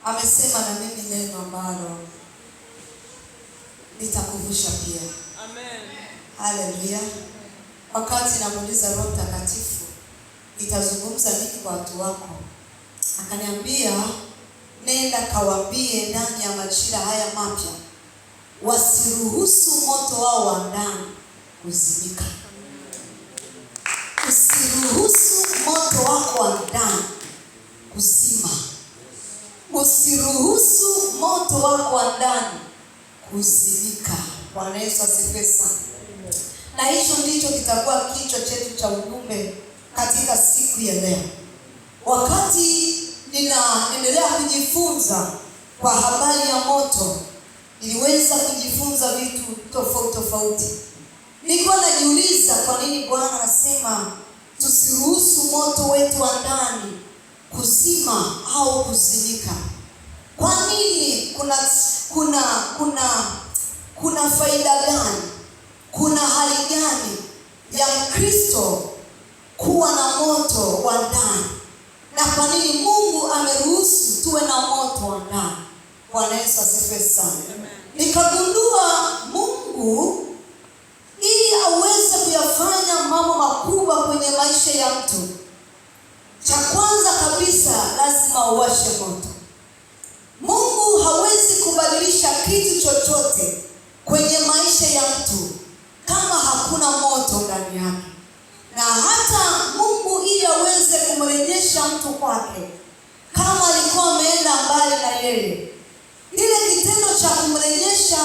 amesema na mimi neno ambalo nitakuvusha pia. Amen. Haleluya. Wakati namuuliza Roho Mtakatifu nitazungumza nini kwa watu wako, akaniambia nenda kawaambie ndani ya majira haya mapya wasiruhusu moto wao wa ndani kuzimika. Usiruhusu moto wako wa ndani kuzima. Usiruhusu moto wako wa ndani kuzimika. Bwana Yesu asifiwe sana. Na hicho ndicho kitakuwa kichwa chetu cha ujumbe katika siku ya leo. Wakati ninaendelea kujifunza kwa habari ya moto, niliweza kujifunza vitu tofauti. Nilikuwa najiuliza kwa nini Bwana anasema tusiruhusu moto wetu wa ndani kuzima au kuzimika. Kwa nini? Kuna faida gani? Kuna hali gani ya Mkristo kuwa na moto wa ndani? Na kwa nini Mungu ameruhusu tuwe na moto wa ndani? Bwana Yesu asifiwe sana. Nikagundua Mungu ili aweze kuyafanya mambo makubwa kwenye maisha ya mtu, cha kwanza kabisa lazima uwashe moto. Mungu hawezi kubadilisha kitu chochote kwenye maisha ya mtu kama hakuna moto ndani yake. Na hata Mungu ili aweze kumrejesha mtu kwake, kama alikuwa ameenda mbali na yeye, ile kitendo cha kumrejesha,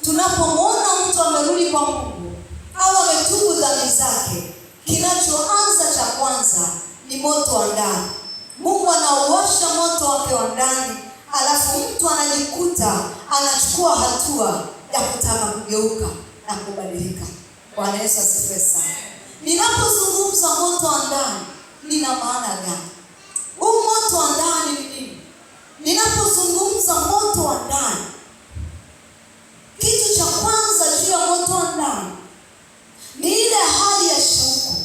tunapomwona mtu amerudi kwa Mungu au ametubu dhambi zake, kinachoanza cha kwanza ni moto wa ndani. Mungu anauwasha moto wake wa ndani, alafu mtu anajikuta anachukua hatua ya kutaka kugeuka na kubadilika. Bwana Yesu asifiwe sana. Ninapozungumza moto wa ndani, nina maana gani? Huu moto wa ndani ni nini? Ninapozungumza moto wa ndani, kitu cha kwanza juu ya moto wa ndani ni ile hali ya shauku,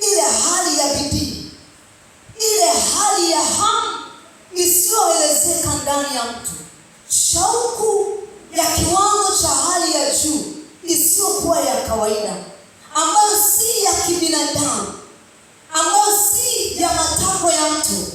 ile hali ya bidii, ile hali ya hamu isiyoelezeka ndani ya mtu, shauku ya kiwango cha hali ya juu isiyokuwa ya kawaida, ambayo si ya kibinadamu, ambayo si ya matakwa ya mtu,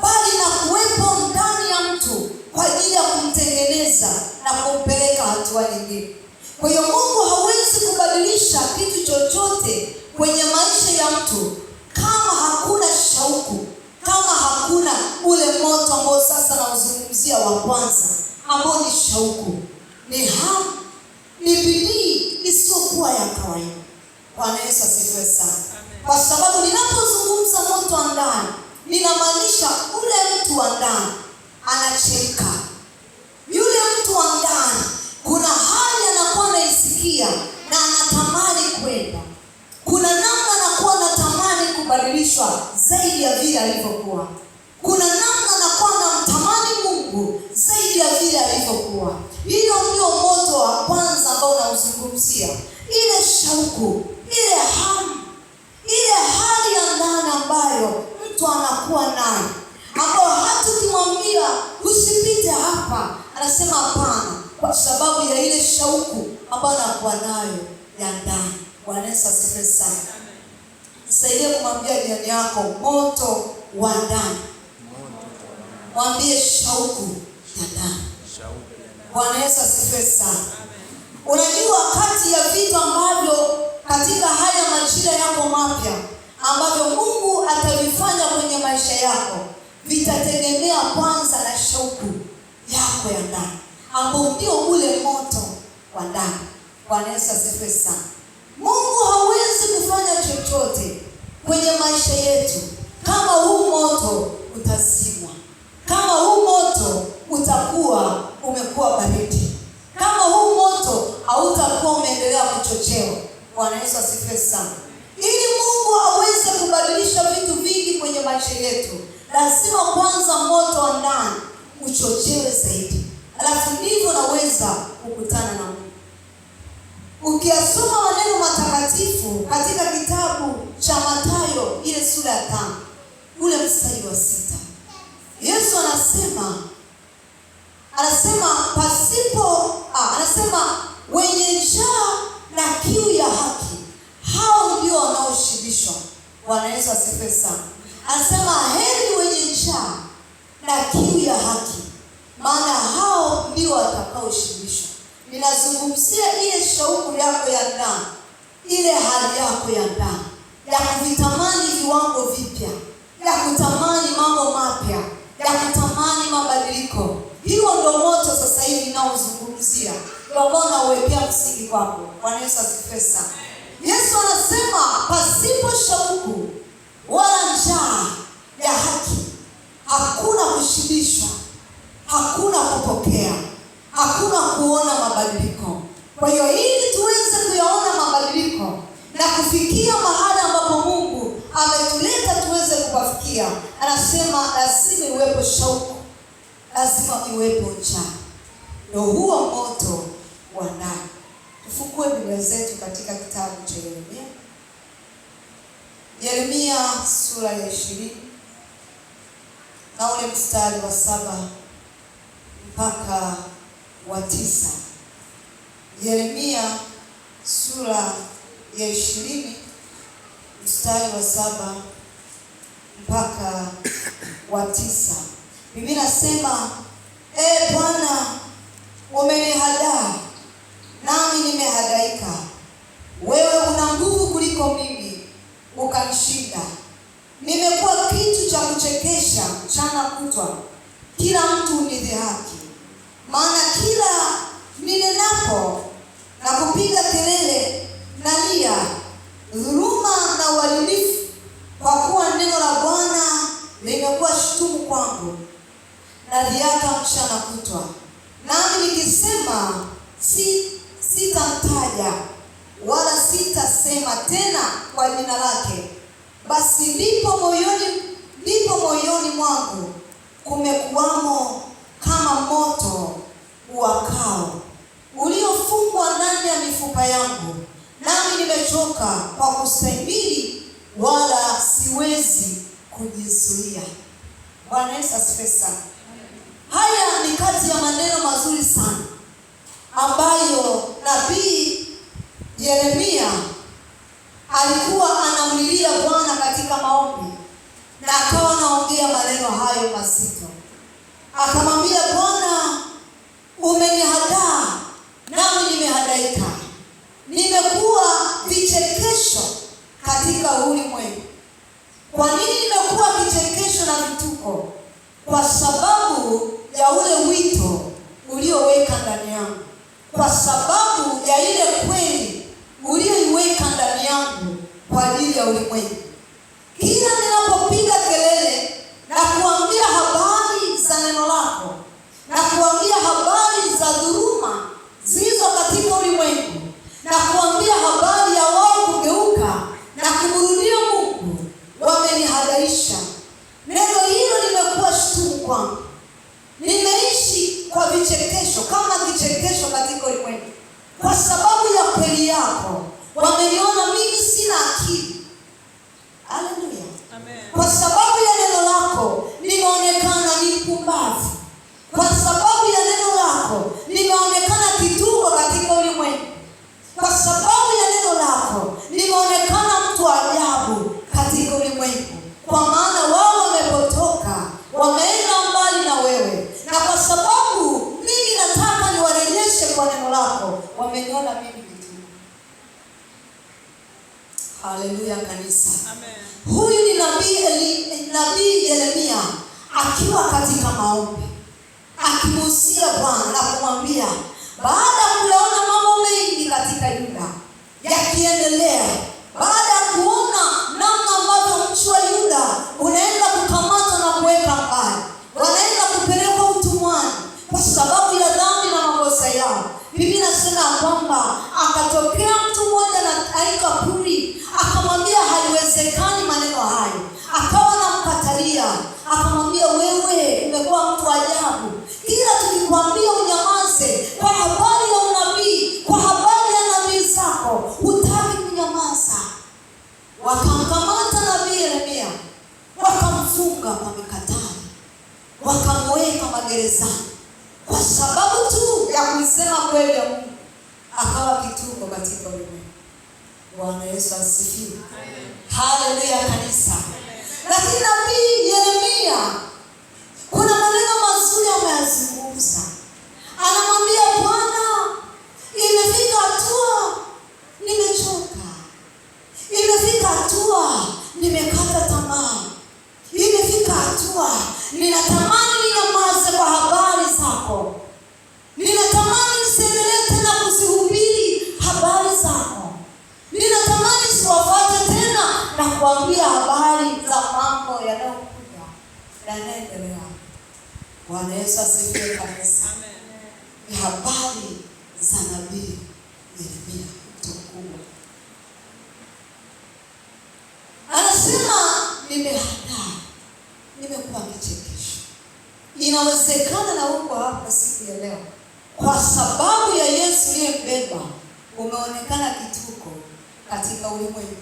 bali na kuwepo ndani ya mtu kwa ajili ya kumtengeneza na kumpeleka hatua nyingine. Kwa hiyo Mungu hawezi kubadilisha kitu chochote kwenye maisha ya mtu kama hakuna shauku, kama hakuna ule moto ambao sasa nauzungumzia wa kwanza, ambao ni shauku, ni hamu, ni bidii isiyokuwa ya kawaida. Bwana Yesu asifiwe sana. Kwa sababu ninapozungumza moto wa ndani, ninamaanisha ule mtu wa ndani anachemka. Yule mtu wa ndani kuna hali anakuwa anaisikia na anatamani kwenda. Kuna namna anakuwa anatamani kubadilishwa zaidi ya vile alivyokuwa. Kuna namna anakuwa anamtamani Mungu zaidi ya vile alivyokuwa. Hiyo ndio moto wa kwanza ambao unauzungumzia. Ile shauku, ile hamu, ile hali ya ndani ambayo mtu anakuwa nayo, ambao hata ukimwambia usipite hapa, anasema hapana, kwa sababu ya ile shauku ambayo anakuwa nayo ya ndani. Bwana Yesu asifiwe sana. Nisaidie kumwambia jirani yako moto wa ndani. Mwambie shauku ya ndani. Bwana Yesu asifiwe sana. Unajua kati ya vitu ambavyo katika haya majira yako mapya ambavyo Mungu atavifanya kwenye maisha yako, vitategemea kwanza na shauku yako ya ndani, ambao ndio ule moto wa ndani. Bwana Yesu asifiwe sana. Mungu hawezi kufanya chochote kwenye maisha yetu kama huu moto utazimwa, kama huu moto utakuwa umekuwa baridi, kama huu moto hautakuwa umeendelea kuchochewa. Bwana Yesu asifiwe sana. Ili Mungu aweze kubadilisha vitu vingi kwenye maisha yetu, lazima kwanza moto wa ndani uchochewe zaidi, alafu ndivyo naweza kukutana na Mungu. Ukiyasoma maneno matakatifu katika kitabu cha Mathayo ile sura ya 5, ule mstari wa 6, Yesu anasema wenye njaa na kiu ya haki, hao ndio wanaoshibishwa. Bwana Yesu asifiwe sana. Anasema heri wenye njaa na kiu ya haki, maana hao ndio watakaoshibishwa. Ninazungumzia ile shauku yako ya ndani, ile hali yako ya ndani ya kuvitamani viwango vipya, ya kutamani mambo mapya, ya kutamani mabadiliko. Hiyo ndio moto sasa hivi ninaozungumzia, ndio nauwekea msingi kwako. Bwana Yesu asifiwe sana. Yesu anasema pasipo shauku wala njaa ya haki hakuna kushibishwa, hakuna kupokea, hakuna kuona mabadiliko. Kwa hiyo ili tuweze kuyaona mabadiliko na kufikia mahali ambapo Mungu ametuleta tuweze kupafikia, anasema lazima iwepo shauku, lazima iwepo njaa. Ndio huo moto wa ndani. Tufungue Biblia zetu katika kitabu cha Yeremia sura ya 20 na ule mstari wa 7 mpaka wa 9. Yeremia sura ya 20 mstari wa 7 mpaka wa 9. Biblia inasema, Bwana, umenihadaa nami nimehadaika. Wewe una nguvu kuliko mimi, ukanishinda. Nimekuwa kitu cha kuchekesha mchana kutwa, kila mtu unidhihaki. Maana kila ninenapo na kupiga kelele nalia dhuluma na uadilifu, kwa kuwa neno la Bwana limekuwa shutumu kwangu na dhihaka mchana kutwa. Nami nikisema sitamtaja wala sitasema tena kwa jina lake, basi ndipo moyoni mwangu kumekuwamo kama moto uwakao uliofungwa ndani ya mifupa yangu, nami nimechoka kwa kustahimili, wala siwezi kujizuia. Bwana Yesu asifiwe sana. Haya ni kati ya maneno mazuri sana ambayo nabii Yeremia alikuwa anamlilia Bwana katika maombi, na akawa anaongea maneno hayo mazito. Akamwambia Bwana, umenihadaa nami nimehadaika. Nimekuwa vichekesho katika ulimwengu. Kwa nini nimekuwa vichekesho na vituko? Kwa sababu ya ule wito ulioweka ndani yangu, kwa sababu ya ile kweli ulioiweka ndani yangu kwa ajili ya ulimwengu. Kila ninapopiga kelele na kuambia habari za neno lako, na kuambia habari za dhuluma zilizo katika ulimwengu, na kuambia habari ya wao kugeuka na kumrudia Mungu, wamenihadaisha. Neno hilo limekuwa shutumu kwangu. Nimeishi kwa vichekesho, kama vichekesho katika ulimwengu, kwa sababu ya kweli yako. Wameniona mimi sina akili. Haleluya. Amen. Kwa sababu ya neno lako nimeonekana ni mpumbavu. Kwa sababu ya neno lako nimeonekana kituko katika ulimwengu. Kwa sababu ya neno lako nimeonekana mtu ajabu katika ulimwengu. Kwa maana wao wamepotoka, wameenda mbali na wewe, na kwa sababu mimi nataka niwarejeshe kwa neno lako, wameniona mimi kituko. Haleluya kanisa. Amen. Huyu ni nabii Yeremia akiwa katika maombi, akimuhusia Bwana na kumwambia, baada ya kuona mambo mengi katika Yuda yakiendelea, baada ya kuona namna ambavyo mchi wa Yuda unaenda kukamatwa na kuweka mbali, wanaenda kupelekwa utumwani kwa sababu ya dhambi na makosa yao. Biblia inasema kwamba akatokea mtu mmoja na aitwa Puri, akamwambia haiwezekani maneno hayo. Akawa anamkatalia, akamwambia, wewe umekuwa mtu ajabu, kila tukikwambia unyamaze kwa habari ya unabii, kwa habari ya nabii zako, hutaki kunyamaza. Wakamkamata nabii Yeremia, wakamfunga kwa mikatani, gerezani kwa sababu tu ya kuisema kweli ya Mungu, akawa kituko katika ulimwengu. Bwana Yesu asifiwe. Haleluya kanisa. Lakini nabii Yeremia kuna maneno mazuri ameyazungumza. Anamwambia Bwana, imefika hatua nimechoka. Imefika hatua nimekata tamaa. Imefika hatua ninatamani ninyamaze kwa habari zako. Ninatamani nisiendelee tena kuzihubiri habari zako. Ninatamani siwafuate tena na kuambia habari za mambo yanayokuja yanaendelea. Bwana Yesu asifiwe kanisa. Ni habari za nabii Yeremia mtukufu. Anasema nimehadaa, nimekuwa kichekesho. Inawezekana na uko hapa siku ya leo, kwa sababu ya Yesu aliyembeba umeonekana kituko katika ulimwengu.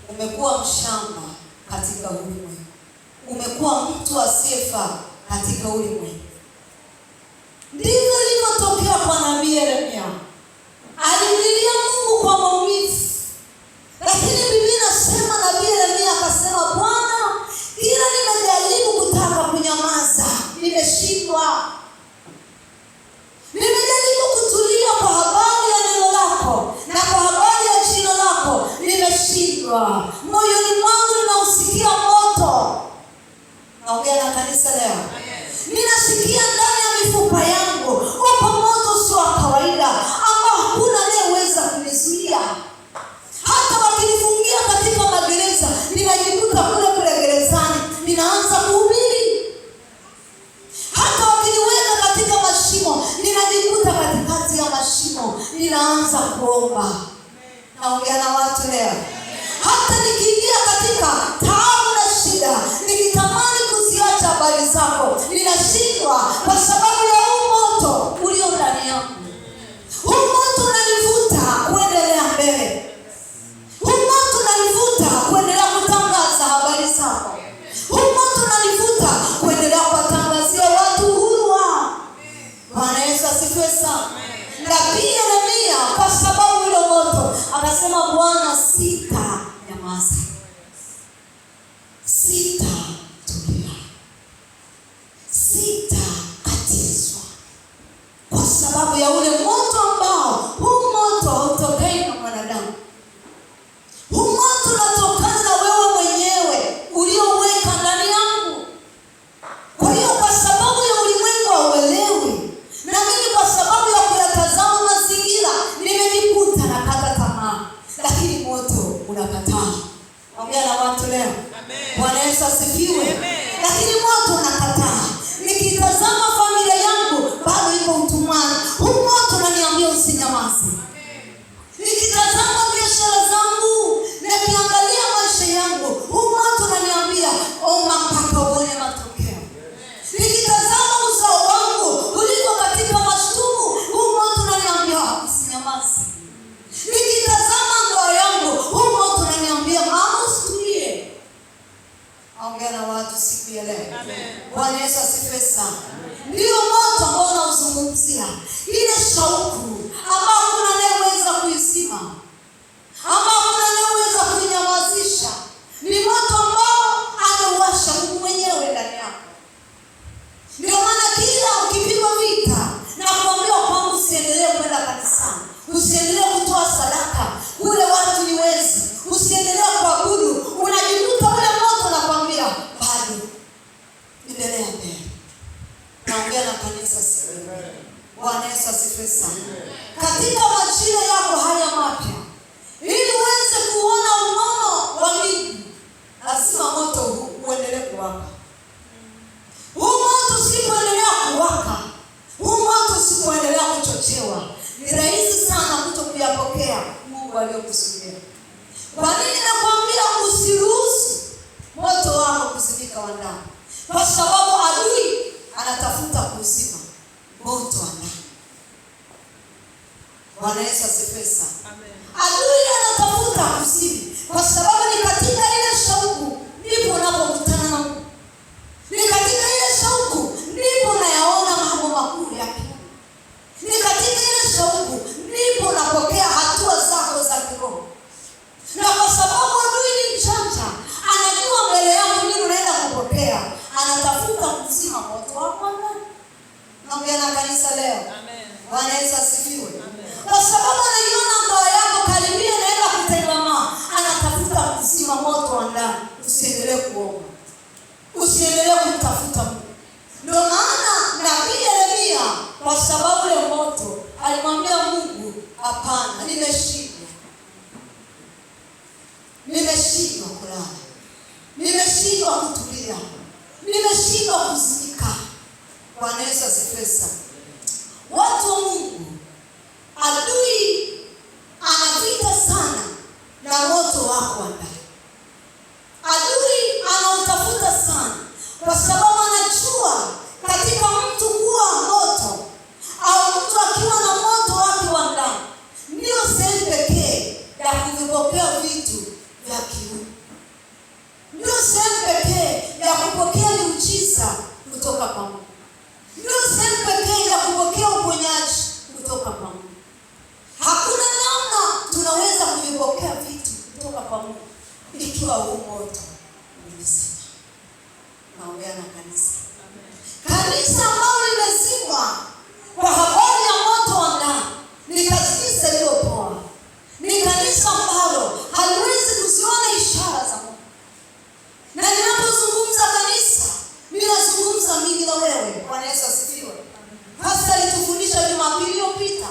Umekuwa mshamba katika ulimwengu. Umekuwa mtu asiyefaa katika ulimwengu. Ndivyo ilivyotokea kwa nabii Yeremia. Alimlilia Mungu kwa maumivu. Lakini Biblia inasema nabii Yeremia akasema, Bwana, kila nimejaribu kutaka kunyamaza, nimeshindwa. Nimejaribu kutulia kwa habari ya neno lako na kwa habari ya jina lako, nimeshindwa. Moyoni mwangu ninausikia moto. Naongea na kanisa leo. Ninasikia ndani ya mifupa yangu upo moto sio wa kawaida ambao hakuna anayeweza kunizuia. Hata wakinifungia katika magereza, ninajikuta kule gerezani ninaanza kuhubiri. Hata wakiniweka katika mashimo, ninajikuta katikati ya mashimo ninaanza kuomba. Naongea na watu leo. Hata nikiingia katika taabu na shida, nikitamani kuziacha habari zako, ninashindwa kwa sababu ya moto ulio ndani yangu. Moto unanivuta kuendelea mbele. Moto unanivuta kuendelea kutangaza habari zako. Moto unanivuta kuendelea kuwatangazia watu uhuru wao. Bwana Yesu asifiwe sana. Nabii Yeremia kwa sababu ile moto akasema, Bwana, sitanyamaza. Sitatulia. Sitakatizwa. Kwa sababu ya ule moto ambao huu moto hautokei na mwanadamu. Huu moto unatokana na wewe mwenyewe ulioweka ndani yangu. Kwa hiyo kwa sababu ya ulimwengu hauelewi, na mimi kwa sababu ya kuyatazama mazingira nimejikuta nakata tamaa. Lakini moto unakataa. Ongea na watu leo. Bwana Yesu asifiwe. Lakini moto unakataa. Nikitazama familia yangu bado iko utumwani, huu moto unaniambia usinyamaze. Nikitazama biashara zangu na niangalia maisha yangu, huu moto unaniambia omba mpaka uone matokeo. Nikitazama uzao wangu uliko katika mashtumu, huu moto unaniambia usinyamaze. Nikitazama ndoa yangu, huu moto unaniambia mama usitulie. Ongea na watu siku ya leo. Bwana Yesu asifiwe sana. Ndio moto ambao unaozungumzia, ile shauku ambao hakuna anayeweza kuizima, ambao hakuna anayeweza kuinyamazisha. Ni moto ambao anauwasha Mungu mwenyewe ndani yako. Ndio maana kila ukipigwa vita na kuambiwa kwamba usiendelee kwenda kanisani, usiendelee kutoa sadaka, ule watu ni wezi, usiendelee kuabudu, unajikuta ule moto unakwambia bado endelea mbele. Naongea na kanisa siku. Bwana Yesu asifiwe sana. Katika majira yako haya mapya, ili uweze kuona unono wa mbingu, lazima moto huu uendelee kuwaka. Huu moto usipoendelea kuwaka, huu moto usipoendelea kuchochewa, ni rahisi sana kuto kuyapokea Mungu aliyokusudia. Kwa nini nakwambia usiruhusu moto wako kuzimika wa ndani? Kwa sababu adui anatafuta kuzima moto wa ndani. Bwana Yesu asifiwe sana. Adui anatafuta kuzima, kwa sababu ni katika ile shauku ndipo unapokutana na Mungu. Ni katika ile shauku ndipo unayaona leo? Amen. Bwana Yesu asifiwe. Kwa sababu anaiona ndoa yako karibia inaenda kutengamaa, anatafuta kuzima moto wa ndani. Usiendelee kuomba, usiendelee kumtafuta Mungu. Ndio maana nabii Yeremia, kwa sababu ya moto, alimwambia Mungu, hapana, nimeshindwa kulala, nimeshindwa kutulia, nimeshindwa kuzimika. Bwana Yesu asifiwe sana. Watu wa Mungu, adui anavita sana na moto wako ndani. Adui anautafuta sana kwa sababu anajua katika mtu kuwa moto au mtu akiwa na moto wake wa ndani ndio sehemu pekee ya kuvipokea vitu vya kiungu, ndio sehemu pekee ya kupokea miujiza kutoka kwa Mungu, ndio sehemu pekee ya kupokea uponyaji kutoka kwa Mungu. Hakuna namna tunaweza kuvipokea vitu kutoka kwa Mungu ikiwa huu moto umezima. Naongea na kanisa. Kanisa ambalo limezimwa kwa habari ya moto wa ndani ni kanisa lililopoa, ni kanisa ambalo haliwezi kuziona ishara za Mungu. Na ninapozungumza kanisa, ninazungumza mimi na wewe. Bwana Yesu asifiwe. Hasa alitufundisha Jumapili iliyopita.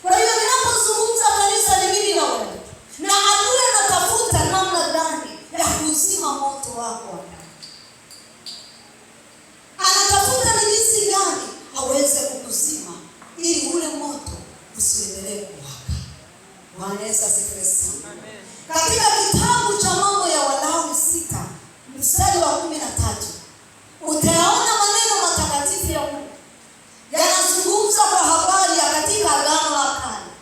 Kwa hiyo ninapozungumza kanisa ni mimi na wewe. Na adui anatafuta namna gani ya kuzima moto wako wa ndani. Anatafuta ni jinsi gani aweze kukuzima ili ule moto usiendelee kuwaka. Bwana Yesu asifiwe sana. Katika kitabu cha Mambo ya Walawi 6 mstari wa 13 utaona maneno matakatifu ya Mungu yanazungumza kwa habari ya katika Agano la Kale.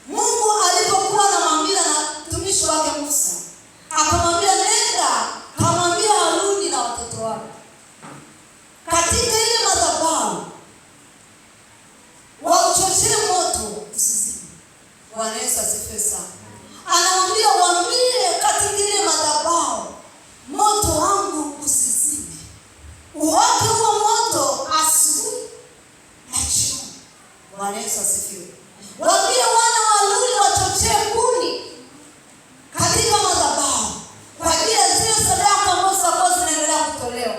Mungu alipokuwa anamwambia na mtumishi wake Musa, akamwambia nenda kamwambia Haruni na watoto wake katika ile madhabahu wauchochee moto usizime. Bwana Yesu asifiwe sana. Anamwambia waambie katika ile madhabahu moto wangu usizime, uwake huo moto asubuhi na jioni. Bwana Yesu asifiwe. Waambie wana wa Haruni wachochee kuni katika madhabahu kwa ajili ya zile sadaka ambazo zinaendelea kutolewa.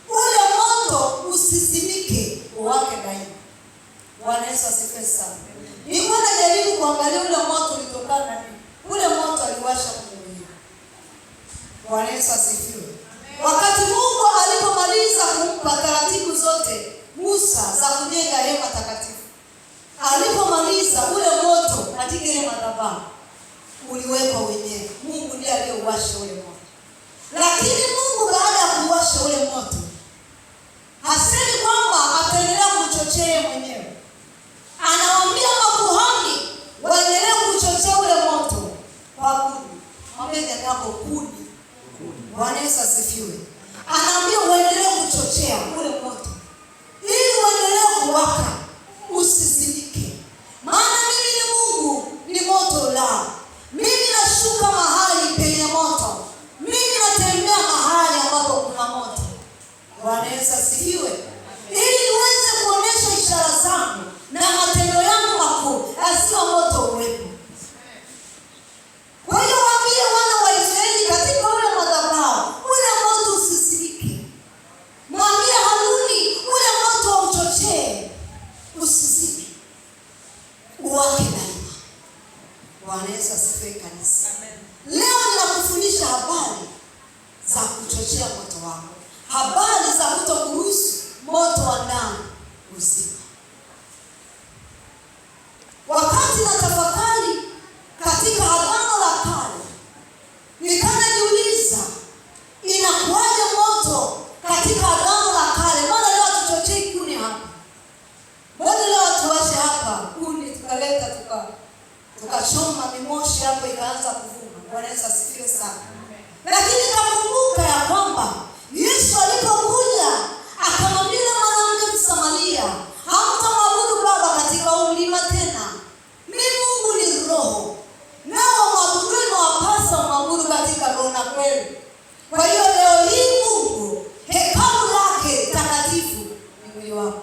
Ule moto usizimike, uwake daima. Bwana Yesu asifiwe sana. Nilikuwa najaribu kuangalia ule moto ulitokana na nini. Ule moto aliwasha Mungu. Bwana Yesu asifiwe. Wakati Mungu alipomaliza kumpa taratibu zote Musa za kujenga hema takatifu, alipomaliza ule moto katika ile madhabahu uliwekwa wenyewe. Mungu ndiye aliyeuwasha ule moto. Lakini Mungu baada ya kuwasha ule moto hasemi kwamba ataendelea kuchochea mwenyewe. Anawaambia makuhani waendelee kuchochea ule moto kwa kuni. Mwambie yako kuni. Bwana Yesu asifiwe. Anaambia waendelee kuchochea ule moto ili uendelee kuwaka, usizimike. Maana mimi ni Mungu, ni moto la. Mimi nashuka mahali penye moto. Mimi natembea mahali ambapo kuna moto. Bwana Yesu asifiwe. Ili niweze kuonesha ishara zangu na matendo yangu makuu, asio moto uwepo. Kwa hiyo waambie wana wa Israeli katika ule madhabahu, ule moto usizimike. Mwambie Haruni ule moto uchochee, usizimike, uwake daima. Bwana Yesu asifiwe kanisa. Leo ninakufundisha habari za kuchochea moto wako, habari za kutokuruhusu moto wa ndani uzime. Wakati natafakari katika Agano la Kale, nikajiuliza inakuwaje moto katika Agano la Kale? Mbona leo tuchochee kuni hapa? Mbona leo tuwashe hapa kuni tukaleta tukachoma mimoshi hapo ikaanza kuvuma? Bwana Yesu asifiwe sana. Lakini nakumbuka ya kwamba Yesu alipokuja akamwambia mwanamke Msamaria, hamtamwabudu Baba katika huu mlima tena. Mimi Mungu ni roho, nao mwabudu na wapasa mwabudu katika roho na kweli. Kwa hiyo leo hii Mungu hekalu lake takatifu ni mwili wako.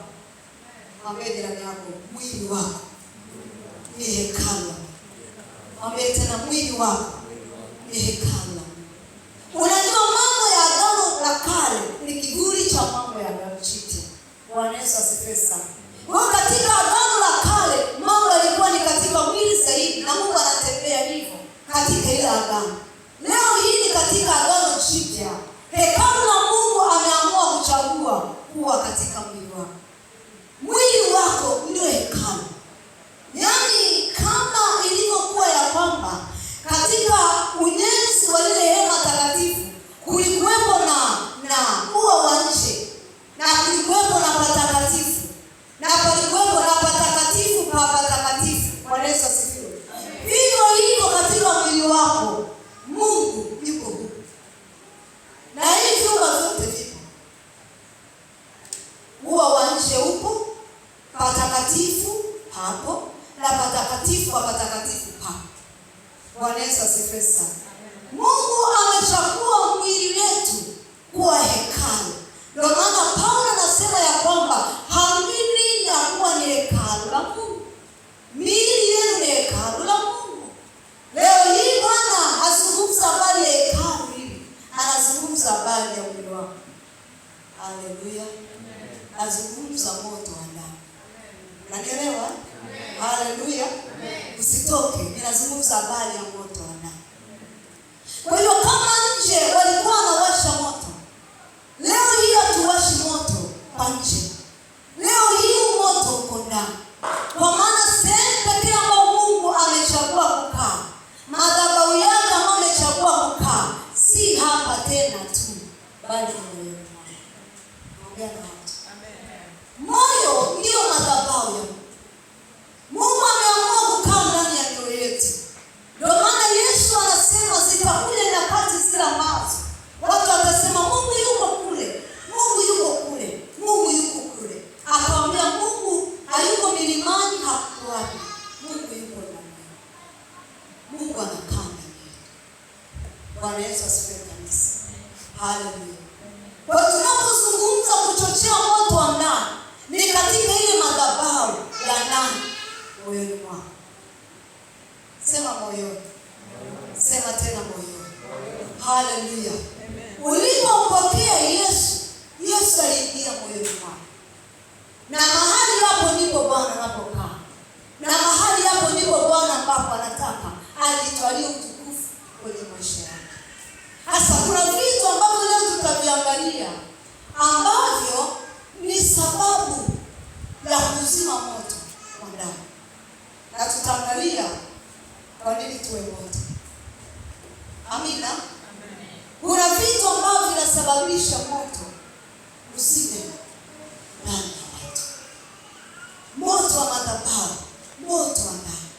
Mwambie jirani yako, mwili wako ni hekalu. Mwambie tena, mwili wako ni hekalu. Unajua mambo ya Agano la Kale ni kivuli cha mambo ya Agano Jipya. Bwana Yesu asifiwe sana. Kwa katika Agano la Kale mambo yalikuwa ni katika mwili zaidi, na Mungu anatembea hivyo katika ile agano. Leo hii ni katika Agano Jipya. Hekalu la Mungu ameamua kuchagua kuwa katika mwili wako. Mwili wako ndio hekalu. Yaani kama ilivyokuwa ya kwamba katika ujenzi wa ile hema takatifu kulikuwepo na ua wa nje, na kulikuwepo na patakatifu, na kulikuwepo na patakatifu pa patakatifu. Bwana Yesu asifiwe. Hivyo hivyo katika mwili wako Mungu yuko huko. Na hivi vyumba vyote vipo. Ua wa nje upo, patakatifu hapo, na patakatifu pa patakatifu hapo. Bwana Yesu asifiwe sana. Mungu amechagua mwili wetu kuwa hekalu. Ndio maana Paulo anasema ya kwamba hamini ya kuwa ni hekalu la Mungu. Miili yenu ni hekalu la Mungu. Leo hii Bwana hazungumza habari ya hekalu hili, anazungumza habari ya mwili wako. Haleluya. Azungumza moto wa ndani. Unanielewa? Haleluya. Usitoke, ninazungumza habari ya moto wa ndani. Kwa hiyo kama nje walikuwa wanawasha moto, leo hii hatuwashi moto kwa nje. Leo hii moto uko ndani. Kwa maana sehemu pekee ambayo Mungu amechagua kukaa, madhabahu yake ambayo amechagua kukaa, si hapa tena tu, bali ni moyoni mwako. Ongea na watu. Moyo ndio madhabahu ya Mungu. Mungu ameamua kukaa ndani ya mioyo yetu. Ndio maana Yesu anasema zitakuja nyakati zile ambazo watu watasema Mungu yuko kule, Mungu yuko kule, Mungu yuko kule. Akamwambia Mungu hayuko milimani, hapo wapi? Mungu yuko ndani. Mungu anakaa ndani. Bwana Yesu asifiwe kanisa. Haleluya. Kwa tunapozungumza kuchochea moto wa ndani, ni katika ile madhabahu ya ndani moyoni mwako. Sema moyoni. Sema tena moyoni. Haleluya. Ulipompokea Yesu, Yesu aliingia moyoni mwako. Na mahali hapo ndipo Bwana anapokaa. Na mahali hapo ndipo Bwana ambapo anataka ajitwalie utukufu kwenye maisha yako. Hasa kuna vitu ambavyo leo tutaviangalia ambavyo ni sababu ya kuzima moto wa ndani. Na tutaangalia kwa nini tuwe moto. Amina. Kuna vitu ambavyo vinasababisha moto usime ndani ya watu. Moto wa madhabahu, moto wa ndani.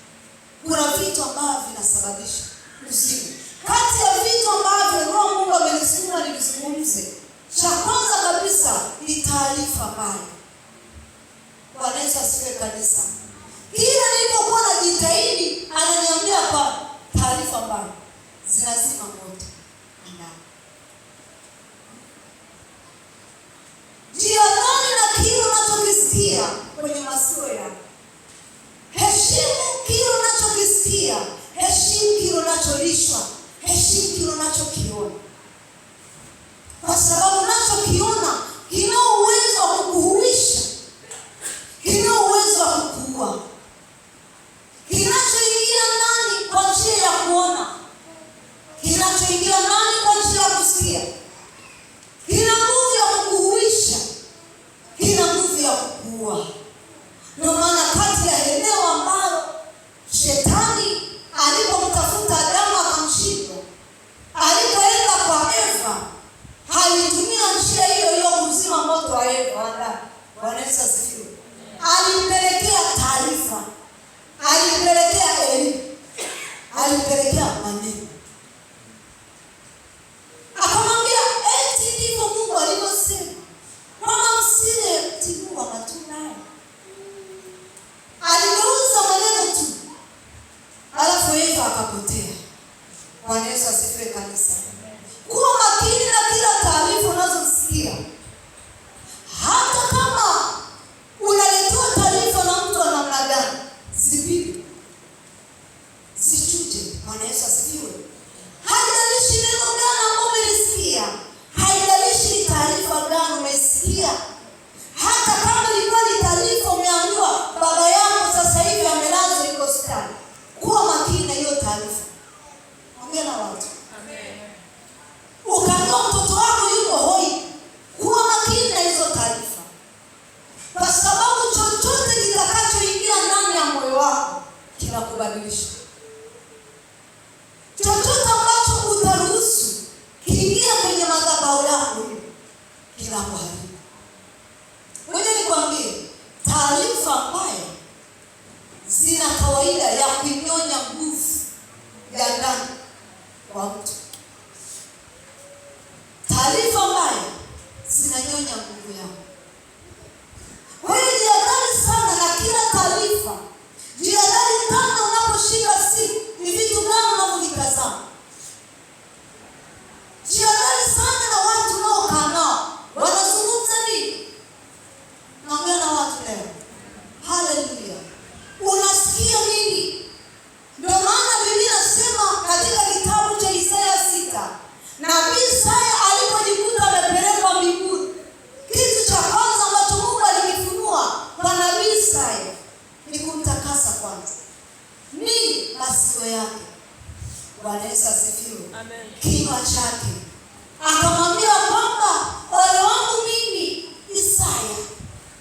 Kuna vitu ambavyo vinasababisha usime. Kati ya vitu ambavyo Roho Mungu amenisukuma nizungumze, cha kwanza kabisa ni taarifa mbaya. Bwana Yesu asifiwe kanisa. Kila nilipokuwa najitahidi ananiambia kwa taarifa mbaya zinazima moto ndani. Jiadhari na kile unachokisikia kwenye masikio yako. Heshimu kile unachokisikia, heshimu kile unacholishwa, heshimu kile unachokiona. Kwa sababu unachokiona kina uwezo wa kukuhuisha, kina uwezo wa kukuua. Kinachoingia ndani kwa njia ya kuona, kinachoingia ndani kwa njia ya kusikia, kina nguvu ya kukuhuisha, kina nguvu ya kukuua. Ndio maana kati ya eneo ambalo Shetani alipomtafuta Adamu akamshinda, alipoenda kwa Eva, alitumia njia hiyo hiyo kuzima moto wa Eva. Bwana Yesu asifiwe. Alimpelekea taarifa, alimpelekea elimu, alimpelekea maneno. Akamwambia eti ndivyo Mungu alivyosema, kama msile mti huu wa matunda haya. taarifa ambayo zina kawaida ya kunyonya nguvu ya ndani kwa mtu. Taarifa ambayo zinanyonya nguvu yako. Kwa hiyo jihadhari sana na kila taarifa. Jihadhari sana unaposhika simu, ni vitu gani unavyovitazama. Jihadhari sana na watu unaokaa nao, wanazungumza nini. Naongea na watu leo. Haleluya. Unasikia nini? Ndio maana Biblia inasema katika kitabu cha Isaya 6, nabii Isaya alipojikuta amepelekwa mbinguni, kitu cha kwanza ambacho Mungu alikifunua kwa nabii Isaya ni kumtakasa kwanza. Ni masikio yake. Bwana Yesu asifiwe. Amen. Kinywa chake. Akamwambia kwamba ole wangu mimi Isaya,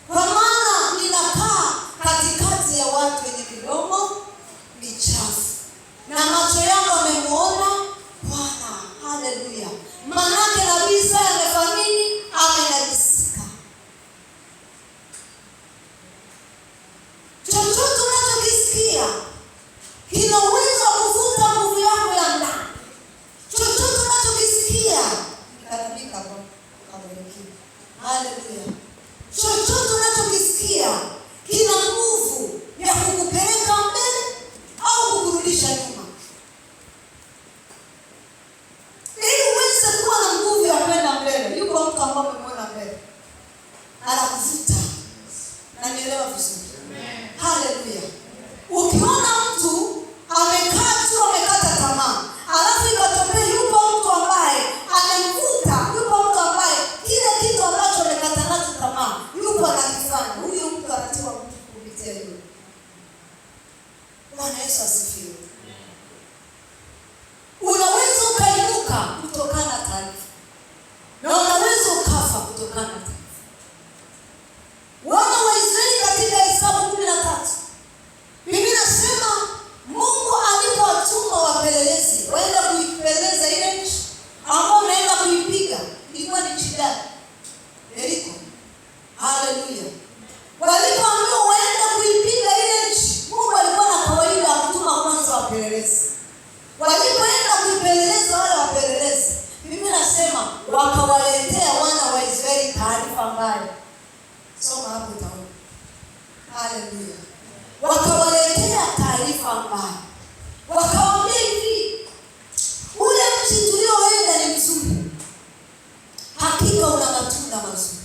kwa maana ninakaa katikati ya watu wenye midomo michafu, na macho yangu yamemuona Bwana. Haleluya. Manake nabii Isaya amefanya nini? Amenajisika. Chochote unachokisikia kina uwezo wa kuvuta nguvu yako ya ndani. Chochote unachokisikia kitabadilika kwa mwelekeo. Haleluya. Chochote unachokisikia kina nguvu ya kukupeleka mbele au kukurudisha nyuma. Ili uweze kuwa na nguvu ya kwenda mbele, yuko mtu ambaye umemwona mbele, anakuvuta. Na nielewa vizuri. Haleluya. Ukiona mtu amekaa tu amekata tamaa, alafu ikatokea yupo mtu ambaye amemvuta, yupo mtu ambaye kile kitu ambacho amekata nacho tamaa, yupo anakifanya, huyo mtu anatiwa mtu kupitia hiyo. Bwana Yesu asifiwe. Unaweza ukainuka kutokana na taarifa, na unaweza ukafa kutokana na taarifa. Wana wa Israeli katika Hesabu 13, Biblia inasema Mungu alipowatuma wapelelezi waende kuipeleleza ile nchi ambao wanaenda kuipiga, ilikuwa ni nchi gani? Yeriko. Haleluya. Walipoambiwa waende kuipiga ile nchi, Mungu alikuwa na kawaida ya kutuma kwanza wapelelezi. Walipoenda kuipeleleza wale wapelelezi, Biblia inasema wakawaletea wana wa Israeli taarifa mbaya. Soma hapo utaona. Haleluya. Wakawaletea taarifa mbaya. Wakawaambia hivi, ule mji tulioenda ni mzuri. Hakika una matunda mazuri.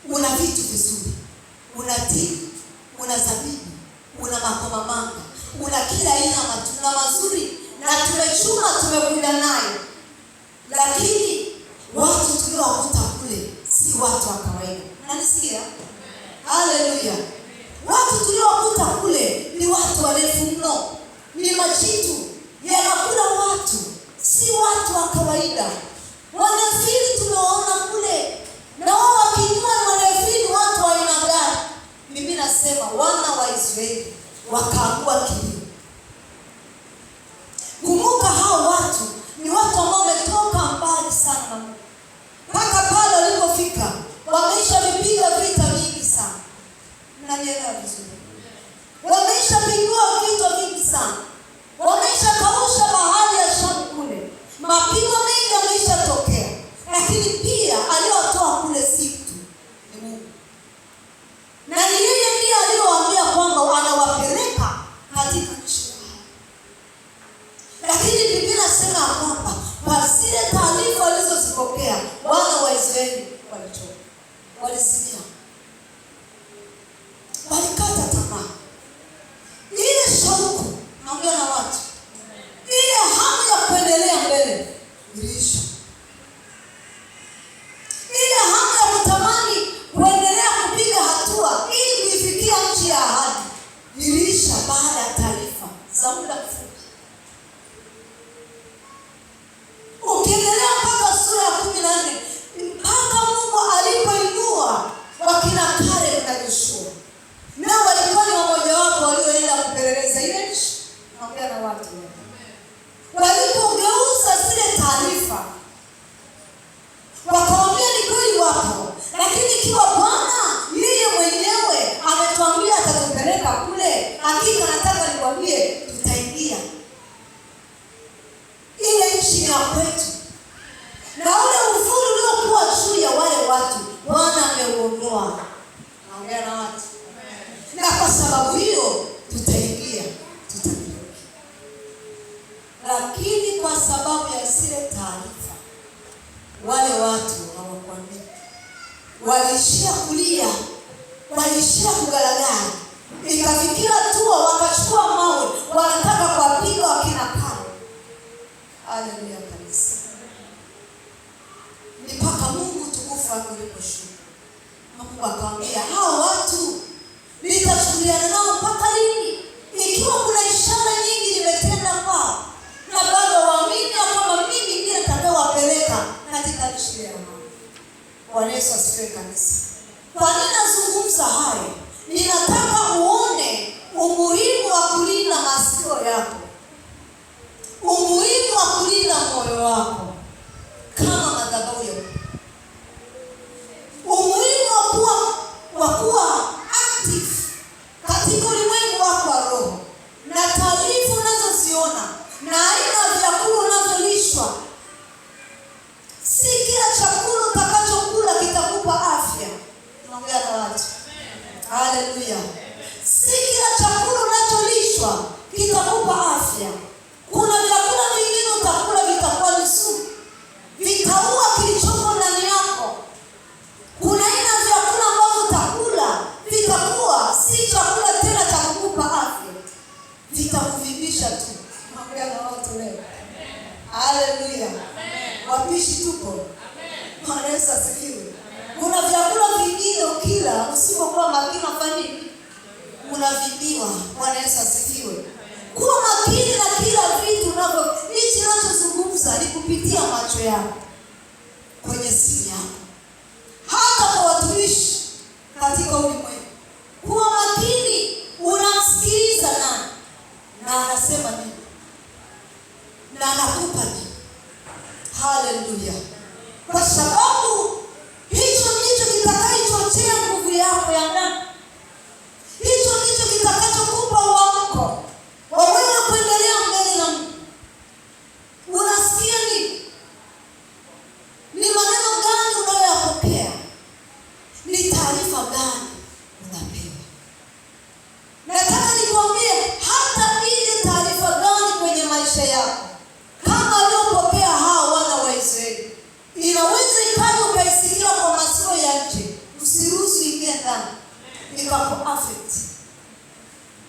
Una vitu vizuri. Una tini, una zabibu, una makomamanga, una kila aina matunda mazuri, na tumechuma tumekuja nayo. Lakini watu tuliowakuta kule si watu wa kawaida. Unanisikia? Haleluya. Watu tuliowakuta kule ni watu warefu mno. Ni majitu yanakula watu, si watu wa kawaida. Wanafili tumewaona kule, na wao wakijua wanafili watu wa aina gani. Mimi nasema wana wa Israeli wakaangua kilio. Kumbuka hao watu ni watu ambao wametoka mbali sana na Mungu. Mpaka pale walipofika wameisha vipiga vita vingi sana. Mnanielewa vizuri? Wameisha pigwa vita vingi sana. Wameisha kausha bahari ya Shamu kule. Mapigo mengi yameisha tokea. Lakini pia aliyowatoa kule si mtu, ni Mungu. Na ni yeye ndiye aliyowaambia kwamba anawapeleka katika nchi yao. Lakini Biblia inasema kwamba kwa zile taarifa walizozipokea, wana wa Israeli walichoka. Walizimia. Walikata tamaa. Ile shauku, naongea na watu, ile hamu ya kuendelea mbele ilisha. Ile Naongea na watu. Na kwa sababu hiyo tutaingia, tutamiliki. Lakini kwa sababu ya zile taarifa, wale watu hawakuamini. Waliishia kulia, waliishia kugaragara. Ikafikia hatua wakachukua mawe, wanataka kuwapiga wakina Paulo. Haleluya kanisa. Ni mpaka Mungu tukufu aliposhuka. Mungu akamwambia hao watu nitachukuliana nao mpaka lini? Ikiwa kuna ishara nyingi nimetenda kwao, na bado waamini kwamba mimi ndiye nitakayewapeleka katika nchi ya ahadi. Bwana Yesu asifiwe kanisa. Kwa nini nazungumza hayo? Ninataka uone umuhimu wa kulinda masikio yako, umuhimu wa kulinda moyo wako kama madhabahu ya Mungu, umuhimu wa kuwa active katika ulimwengu wako wa roho, na taarifa unazoziona na aina ya vyakula unazolishwa. Si kila chakula utakachokula kitakupa afya. Naongea na watu. Haleluya. Si kila chakula unacholishwa kitakupa afya. Kuna vyakula vingine utakula vitakuwa ni sumu, vitaua kilichopo ndani yako. Kuna aina ya vyakula ambavyo utakula vitakuwa si chakula tena cha kukupa afya, vitakuvimbisha tu. Naongea na watu leo. Haleluya. Wapishi tupo. Bwana Yesu asifiwe. Kuna vyakula vingine ukila usipokuwa makini unafanya unavibiwa. Bwana Yesu asifiwe. Kuwa makini na kila vitu unavyo. Hichi ninachozungumza ni kupitia macho yako, kwenye simu yako, hata kwa watumishi katika ulimwengu. Kuwa makini, unamsikiliza nani na anasema nini na anakupa nini. Haleluya. Kwa sababu hicho ndicho kitakachochochea nguvu yako ya ndani. Hicho ndicho kitakachokupa uamko wa wewe kuendelea mbele na Mungu. Unasikia nini? Ni maneno gani unayoyapokea? Ni taarifa gani unapewa? Nataka nikwambie hata ile taarifa gani kwenye maisha yako, kama waliopokea hao wana wa Israeli, inaweza ikaja ukaisikia kwa masikio ya nje. Usiruhusu ingie ndani ikapo affect.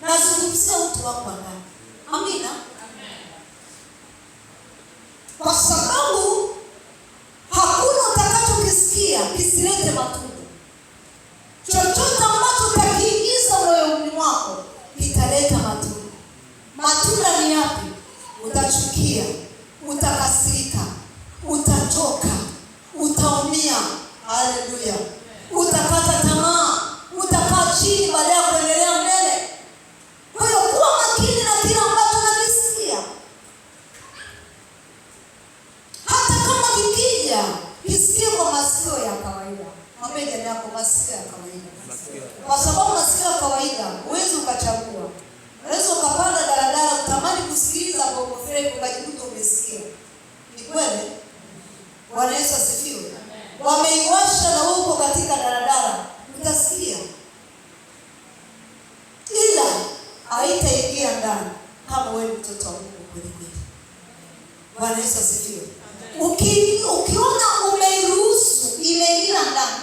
Nazungumzia utu wako ndani. Amina. Kwa sababu hakuna utakachokisikia kisilete matunda. Chochote ambacho utakiingiza moyoni mwako kitaleta matunda. Matunda ni yapi? Utachukia, utakasirika, utachoka, utaumia. Haleluya. Utakata tamaa, utakaa chini baada ya kuendelea mbele. Kwa hiyo kuwa makini na kile ambacho unakisikia. Hata kama kikija, kisikie kwa masikio ya kawaida. Mwambie jamii yako masikio ya kawaida. Kwa sababu masikio ya kawaida huwezi ukachagua. Unaweza ukapanda daladala utamani kusikiliza bongo flava ukajikuta umesikia. Ni kweli? Bwana Yesu asifiwe. Wameiwasha na uko katika daladala utasikia, ila haitaingia ndani kama wewe mtoto wa Mungu kweli kweli. Bwana Yesu asifiwe. Ukiona umeiruhusu imeingia ndani,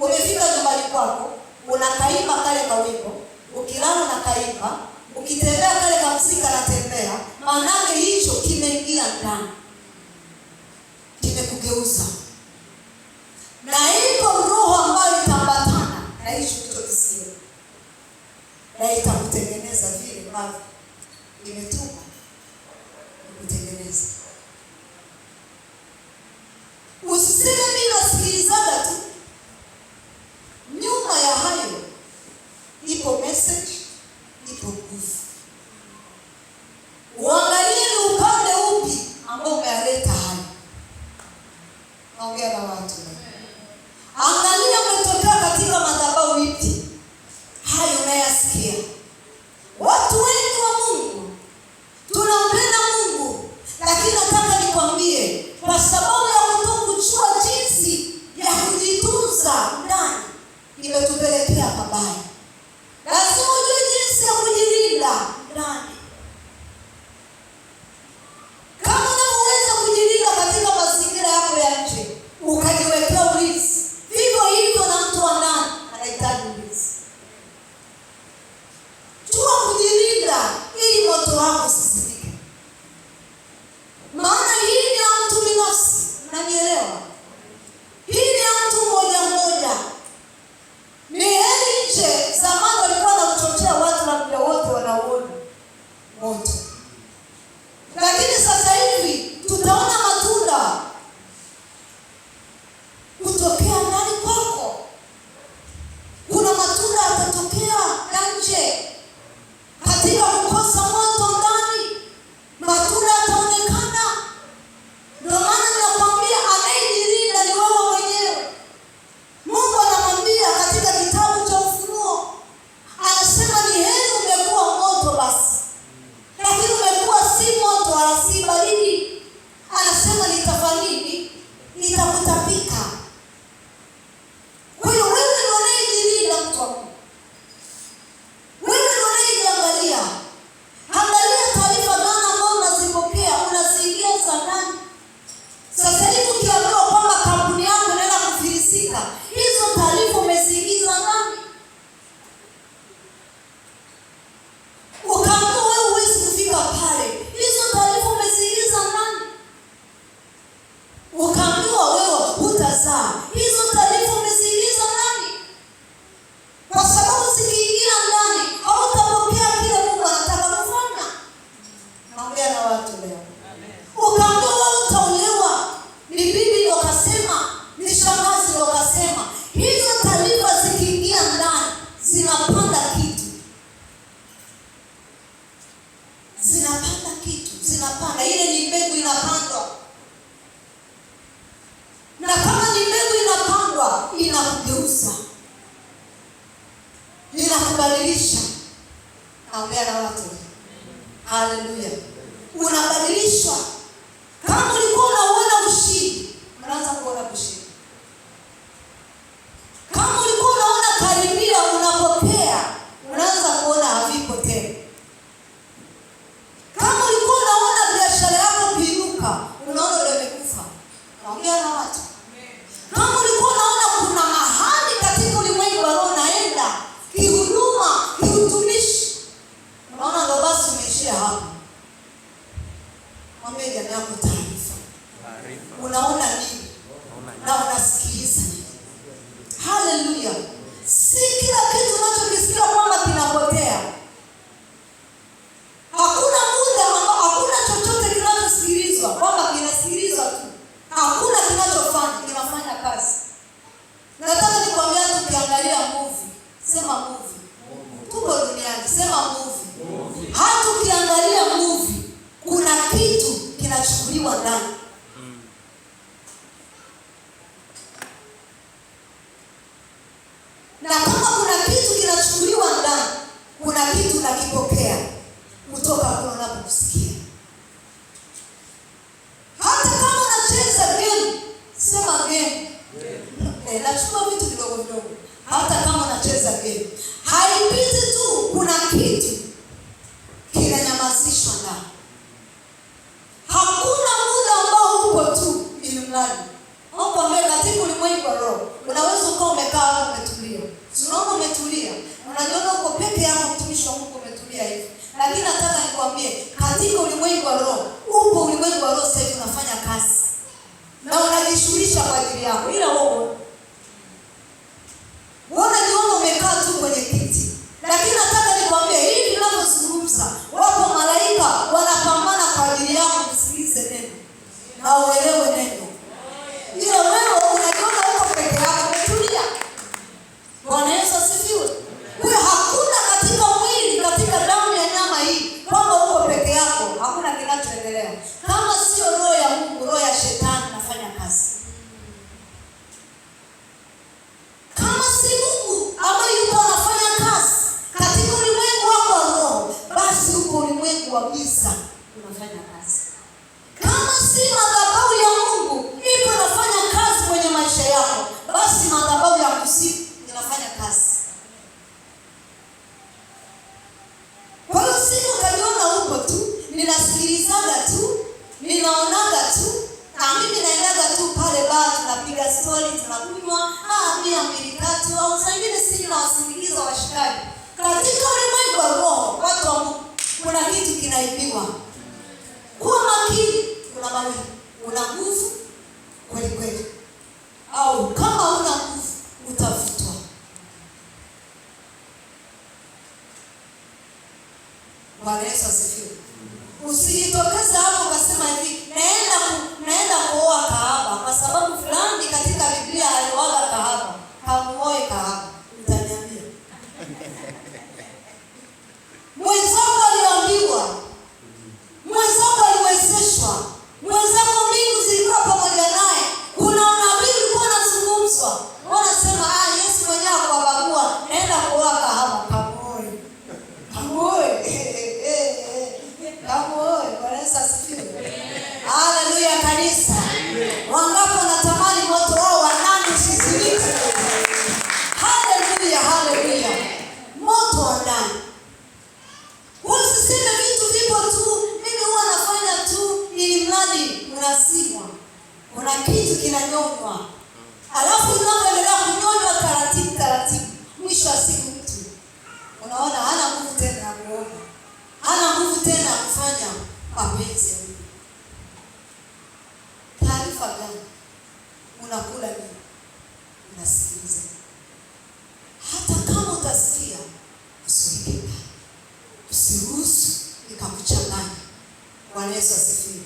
umefika nyumbani kwako unakaimba kale kawimbo, ukilala na kaimba, ukitembea kale kamsika na tembea, maana hicho kimeingia ndani, kimekugeuza. Na iko roho ambayo itambatana na hicho kilichokisikia, na itakutengeneza vile ambavyo imetuma kutengeneza. Usiseme mimi nasikilizaga tu. Nyuma ya hayo ipo message, ipo nguvu. Uangalie ni upande upi ambao umealeta hayo. Naongea na watu. Angalia umetokea katika madhabahu ipi hayo unayasikia. Watu wengi wa Mungu tunampenda Mungu, lakini nataka nikwambie kwa sababu ya kutokujua jinsi ya kujitunza ndani imetupelekea hapa. wako usizimike. Maana hii ni ya mtu binafsi, unanielewa? Hii ni ya mtu mmoja mmoja. Ni heri nje, zamani walikuwa wanachochea watu na muda wote wanaona moto. Lakini sasa hivi tutaona matunda kutokea ndani kwako. Kuna matunda yatatokea nje. Katika kukosa moto ndani, matunda yataonekana. Ndio maana ninakwambia anayejilinda ni wewe mwenyewe. Mungu anamwambia katika kitabu cha Ufunuo, anasema ni heri umekuwa moto basi, lakini umekuwa si moto wala si baridi. Anasema nitafanini, nitakutapika. Kwa hiyo wewe ndio unayejilinda, mtu wa Mungu. Wewe ndio unayejiangalia. Angalia taarifa gani ambazo unazipokea, unaziingia za ndani. Sasa hivi ukiambiwa kwamba kampuni yako inaenda kufilisika, hizo taarifa umeziingiza ndani. Ukaambiwa wewe huwezi kufika pale, hizo taarifa umeziingiza ndani. Ukaambiwa wewe hutazaa, hizo taarifa umeziingiza ndani. Kwa sababu zikiingia ndani, hautapokea kile Mungu anataka kufanya. Naongea na watu leo. Ukaambiwa wewe utaolewa, ni bibi ndio kasema, ni shangazi ndio kasema. Hizo taarifa zikiingia ndani, zinapanda kitu. Zinapanda kitu, zinapanda. Ile ni mbegu inapandwa. Na kama ni mbegu inapandwa, inakugeuza, inakubadilisha. Naongea na watu. Haleluya. Unabadilishwa. Kama ulikuwa unaona ushindi, unaanza kuona ushindi. Kama ulikuwa unaona karibia unapokea, unaanza kuona havipo tena. Kama ulikuwa unaona biashara yako kiinuka, unaona ndio imekufa. Naongea na watu. Kama ulikuwa unaona kuna mahali katika ulimwengu wa roho naenda kihuduma, kiutumishi, unaona ndio basi umeishia hapo. Mwambie jirani yako taarifa. Unaona nini? Na unasikiliza nini? Haleluya. Si kila kitu unachokisikia kwamba kinapotea. Hakuna muda ambao hakuna chochote kinachosikilizwa kwamba kinasikilizwa tu. Hakuna kinafanya kazi. Nataka nikwambie tukiangalia movie, sema movie. Tuko duniani, sema movie. Hata ukiangalia movie, kuna kitu kinachukuliwa ndani. Na kama kuna kitu kinachukuliwa ndani, kuna kitu unakipokea kutoka kwa unaposikia. Hata kama unacheza game, sema game. Nachukua vitu vidogo vidogo. Hata kama unacheza game, haipiti tu, kuna kitu kinanyamazishwa ndani. Hakuna muda ambao uko tu ilimradi. Mungu ambaye katika ulimwengu wa roho, unaweza ukawa umekaa hapo umetulia. Unaona umetulia. Unajiona uko peke yako, mtumishi wa Mungu umetulia hivi. Lakini nataka nikwambie, katika ulimwengu wa roho, upo ulimwengu wa roho sasa hivi unafanya kazi. Na unajishughulisha kwa ajili yako. Ila wewe unajiona umekaa tu kwenye kiti. Lakini nataka nikwambie, hivi ninavyozungumza, wapo malaika wanapambana kwa ajili yako kusikilize neno na uelewe neno. Ila wewe unajiona uko peke yako umetulia. Bwana Yesu asifiwe. Wewe hakuna katika mwili, katika damu ya nyama hii kwamba uko peke yako, hakuna kinachoendelea. Kama sio roho ya Mungu, roho ya shetani inafanya kazi. Kama si Mungu ambaye yuko anafanya kazi katika ulimwengu wako wa roho, basi uko ulimwengu wa giza unafanya kazi. Kama si madhabahu ya Mungu ipo inafanya kazi kwenye maisha yako, basi madhabahu ya kuzimu inafanya kazi. Kwa hiyo sisi ukajiona uko tu, ninasikilizaga tu, ninaonaga tu, na mimi naendaga tu pale baa, tunapiga story, tunakunywa, bia mbili tatu, au saa ingine sisi na wasindikiza washikaji. Katika ulimwengu wa roho, watu wa Mungu, kuna kitu kinaibiwa. Kuwa makini, kuna mawili. Una nguvu kweli kweli, au kama una nguvu utafutwa. Bwana Yesu asifiwe. Usijitokeze hapo ukasema hivi, naenda kuoa kahaba kwa sababu fulani katika Biblia alioa kahaba. Hamuoe kahaba. Utaniambia. Mwenzako aliambiwa, mwenzako aliwezeshwa, mwenzako mbingu zilikuwa pamoja naye. Kuna unabii ulikuwa unazungumzwa. Wanasema Yesu mwenyewe akawabagua, naenda kuoa kahaba. Kamuoe. Bwana Yesu asifiwe. Haleluya kanisa. Wangapi wanatamani moto wao wa ndani usizimike? Haleluya. Moto wa ndani. Usiseme vitu vipo tu, mimi huwa nafanya tu ili mradi unasimwa. Kuna kitu kinanyonywa. Alafu unapoendelea kunyonywa taratibu, mwisho wa siku mtu unaona hana nguvu tena ya kuomba. Hana nguvu tena ya kufanya mapenzi ya Mungu. Taarifa gani? Unakula nini? Unasikiliza. Hata kama utasikia, usiweke ndani. Usiruhusu ikakuchanganya. Bwana Yesu asifiwe.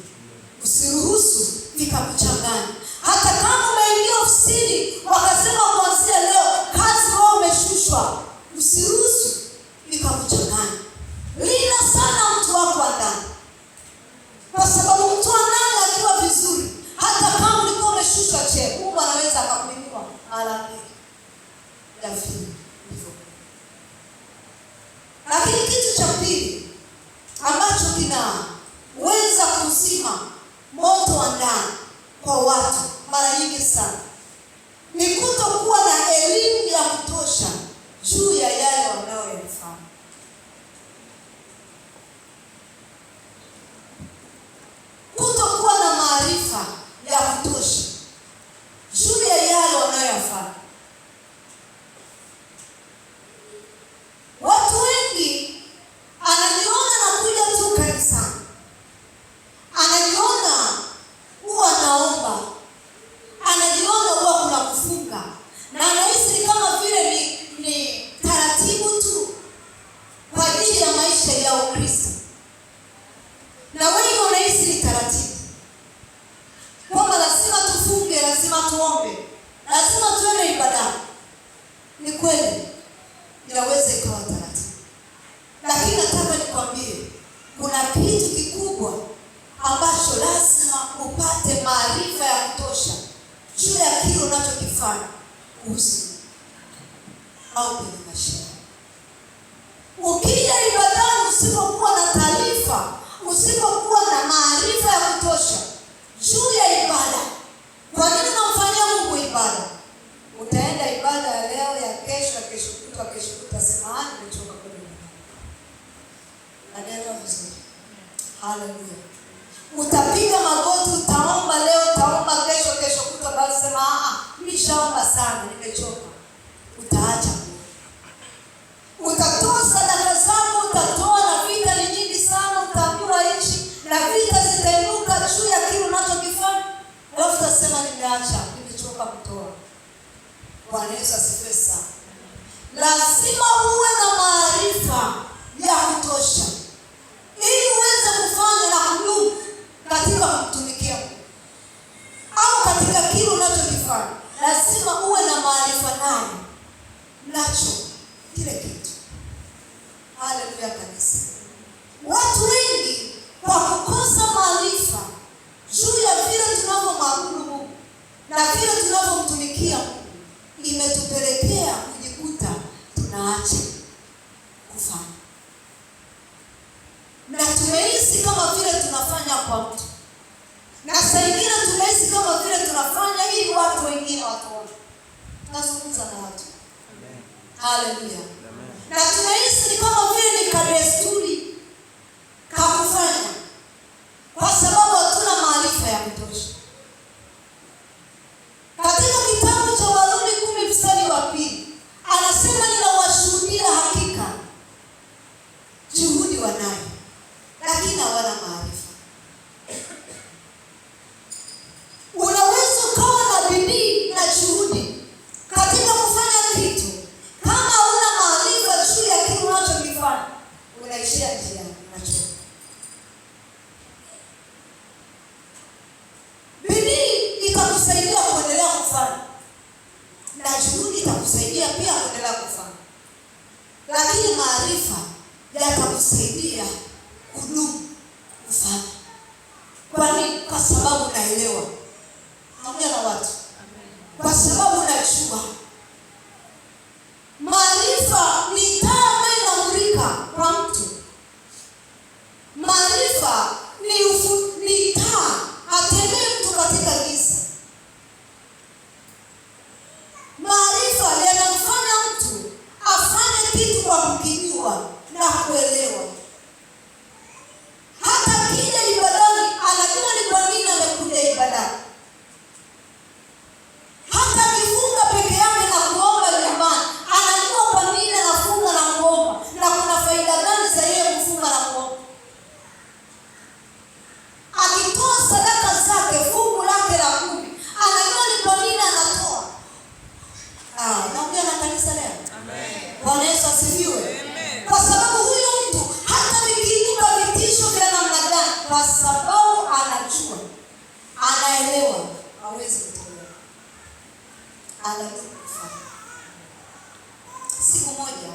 Usiruhusu ikakuchanganya. Hata kama umeingia ofisini wakasema kuanzia leo kazi wao umeshushwa, usiruhusu ikakuchanganya. Linda sana mtu wako ndani. Kwa sababu mtu ndani akiwa vizuri, hata kama ulikuwa umeshushwa cheo, Mungu anaweza akakuinua mara mbili. Hivyo. Lakini kitu cha pili ambacho kinaweza kuzima moto wa ndani kwa watu mara nyingi sana ni kutokuwa na elimu ya kutosha juu ya yale wanayoyafanya. Kutokuwa na maarifa ya kutosha juu ya yale wanayoyafanya. Watu wengi anajiona anakuja tu kanisani, anajiona huwa anaomba, anajiona huwa kuna kufunga, na anahisi kama vile ni taratibu tu kwa ajili ya maisha ya Ukristo. Na wengi wanahisi ni taratibu, kwamba lazima tufunge, lazima tuombe, lazima tuende ibada. Ni kweli inaweza ikawa taratibu, lakini nataka nikwambie kuna kitu kikubwa ambacho lazima upate maarifa ya kutosha juu ya kile unachokifanya kuhusu au kwenye maisha. Ukija ibadani usipokuwa na taarifa, usipokuwa na maarifa ya kutosha juu ya ibada, kwa nini unamfanyia Mungu ibada? Utaenda ibada ya leo, ya kesho, ya kesho kutwa, sema nimechoka kwa Mungu. Ndio vizuri. Haleluya. Utapiga magoti, utaomba leo, utaomba kesho kutwa, basi sema nishaomba sana, nimechoka. Utaacha. Utatoa sadaka zako, utatoa na vita ni nyingi sana, utaambiwa hichi na vita zitainuka juu ya kile unachokifanya. Alafu utasema nimeacha, nimechoka kutoa. Bwana Yesu asifiwe sana. Lazima uwe na maarifa ya kutosha ili uweze kufanya na kudumu katika kumtumikia Mungu au katika kile unachokifanya. Lazima uwe na maarifa nacho kile kitu. Haleluya kanisa. Watu wengi kwa kukosa maarifa juu ya vile tunavyomwabudu Mungu na vile tunavyomtumikia Mungu, imetupelekea kujikuta tunaacha kufanya. Na tumehisi kama vile tunafanya kwa mtu, na saa ingine tumehisi kama vile tunafanya ili watu wengine watuone. Tunazungumza na watu. Amen. Haleluya. Na tunahisi kama vile ni kadesturi kakufanya, kwa sababu hatuna maarifa ya kutosha. Katika kitabu cha Warumi 10:2 anasema ninawashuhudia hakika juhudi wanayo, unaishia njia unachoka. Bidii itakusaidia kuendelea kufanya, na juhudi itakusaidia pia kuendelea kufanya, lakini maarifa yatakusaidia kudumu kufanya. Kwa nini? Kwa sababu naelewa. Naongea na watu. Kwa sababu najua. Maarifa ni taa ambayo inamulika kwa mtu. Maarifa ni taa atembee mtu katika giza. Maarifa yanamfanya mtu afanye kitu kwa kukijua na kuelewa. Hata kija ibadani anajua ni kwa nini amekuja ibadani. Hata kifunga peke yake na kuomba nyumbani anajua kwa nini anafunga na kuomba, na kuna faida gani za yeye kufunga na kuomba. Akitoa sadaka zake, fungu lake la 10, anajua ni kwa nini anatoa. Naongea na kanisa leo. Amen. Bwana Yesu asifiwe. Amen. Kwa sababu huyo mtu hata vikiinuka vitisho vya namna gani, kwa sababu anajua, anaelewa, hawezi kutolewa. Anajua kufanya. Siku moja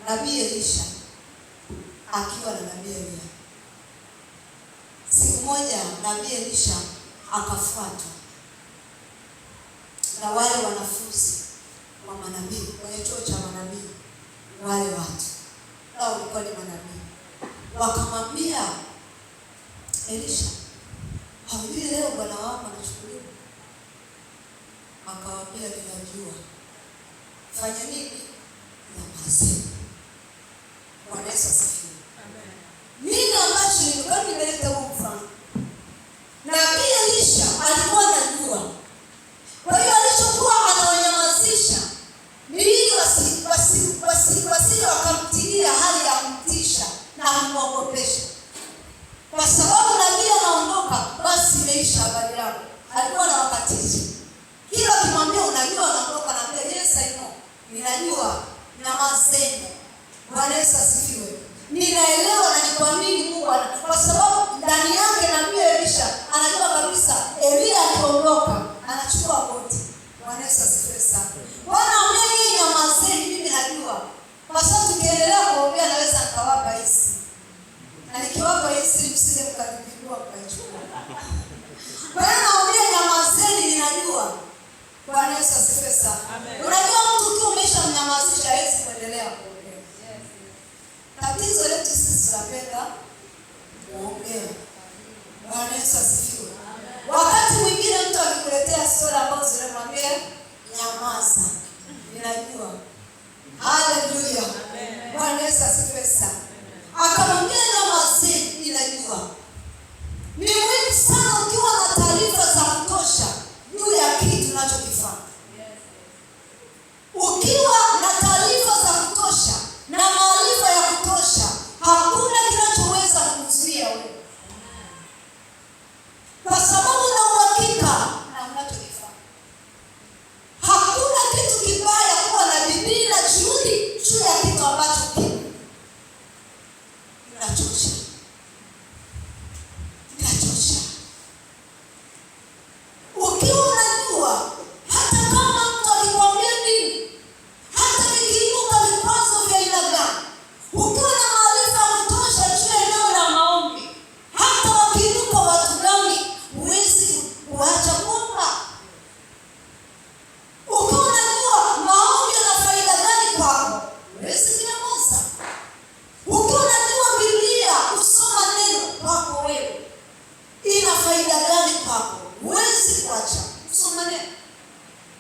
Nabii Elisha akiwa na Nabii Elia. Siku moja Nabii Elisha akafuatwa na wale wanafunzi wa manabii kwenye chuo cha manabii. Wale watu hao walikuwa ni manabii. Wakamwambia Elisha, haujui leo bwana wako anachukuliwa? Akawaambia, ninajua. Fanya nini? Nyamazeni. Bwana Yesu asifiwe. Amen. Nini ambacho nilikuwa nimeleta huu mfano? Nabii Elisha alikuwa anajua. Kwa hiyo alichokuwa anawanyamazisha ni ili wasije wakamtilia hali ya kumtisha na kumwogopesha. Kwa sababu nabii anaondoka, basi imeisha habari yako. Alikuwa na wakatizi. Kila kimwambia unajua anaondoka, anambia yes I know. Ninajua, nyamazeni. Bwana Yesu asifiwe. Ninaelewa na ni kwa nini Mungu kwa sababu ndani yake Nabii Elisha anajua kabisa Elia akiondoka anachukua boti. Bwana Yesu asifiwe sana. Bwana ameni, nyamazeni, mimi najua. Kwa sababu tukiendelea kuongea naweza nikawapa hisi. Na nikiwapa hisi msije mkanipindua mkaichukua. Kwa hiyo naongea nyamazeni, ninajua. Bwana Yesu asifiwe sana. Unajua mtu ukiwa umeshamnyamazisha hawezi kuendelea kuongea. Tatizo letu sisi tunapenda kuongea. Bwana Yesu asifiwe. Wakati mwingine mtu akikuletea story ambazo zinamwambia nyamaza, ninajua. Haleluya. Bwana Yesu asifiwe sana. Akamwambia nyamazeni, ninajua. Ni muhimu sana ukiwa na taarifa za kutosha juu ya kitu unachokifanya. Ukiwa na taarifa za kutosha na maarifa ya kutosha, hakuna kinachoweza kuzuia wewe. Kwa sababu na uhakika na unachokifanya. Hakuna kitu kibaya kuwa na bidii na juhudi juu ya kitu ambacho kinachosha. Ukiwa unajua hata kama mtu alikwambia nini, hata vikiinuka vikwazo vya aina gani, ukiwa na maarifa ya kutosha juu ya eneo la maombi, hata wakiinuka watu gani, huwezi kuacha kuomba. Ukiwa unajua maombi yana faida gani kwako, huwezi kunyamaza. Ukiwa unajua Biblia, kusoma neno kwako wewe ina faida gani kwako, huwezi kuacha kusoma neno.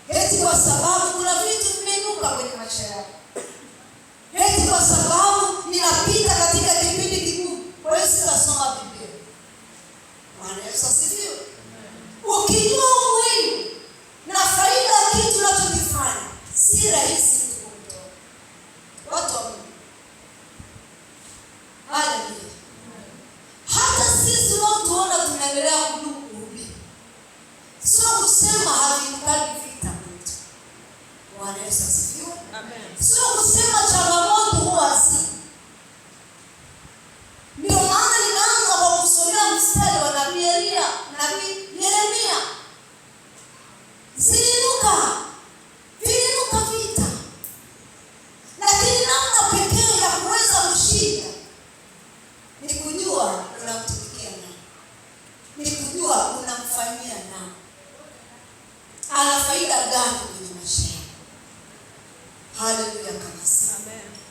Eti kwa sababu kuna vitu vimeinuka kwenye maisha yako. Eti kwa sababu ninapita katika kipindi kigumu, huwezi kusoma Biblia. Bwana Yesu asifiwe. Ukijua umuhimu na faida ya kitu unachokifanya, si rahisi mtu kumtoa. Watu wa Mungu. Haleluya. Hata sisi tunaotuona tunaendelea kudumu kuhubiri, sio kusema haviukali vita mtu. Bwana Yesu asifiwe. Amen. rahisi.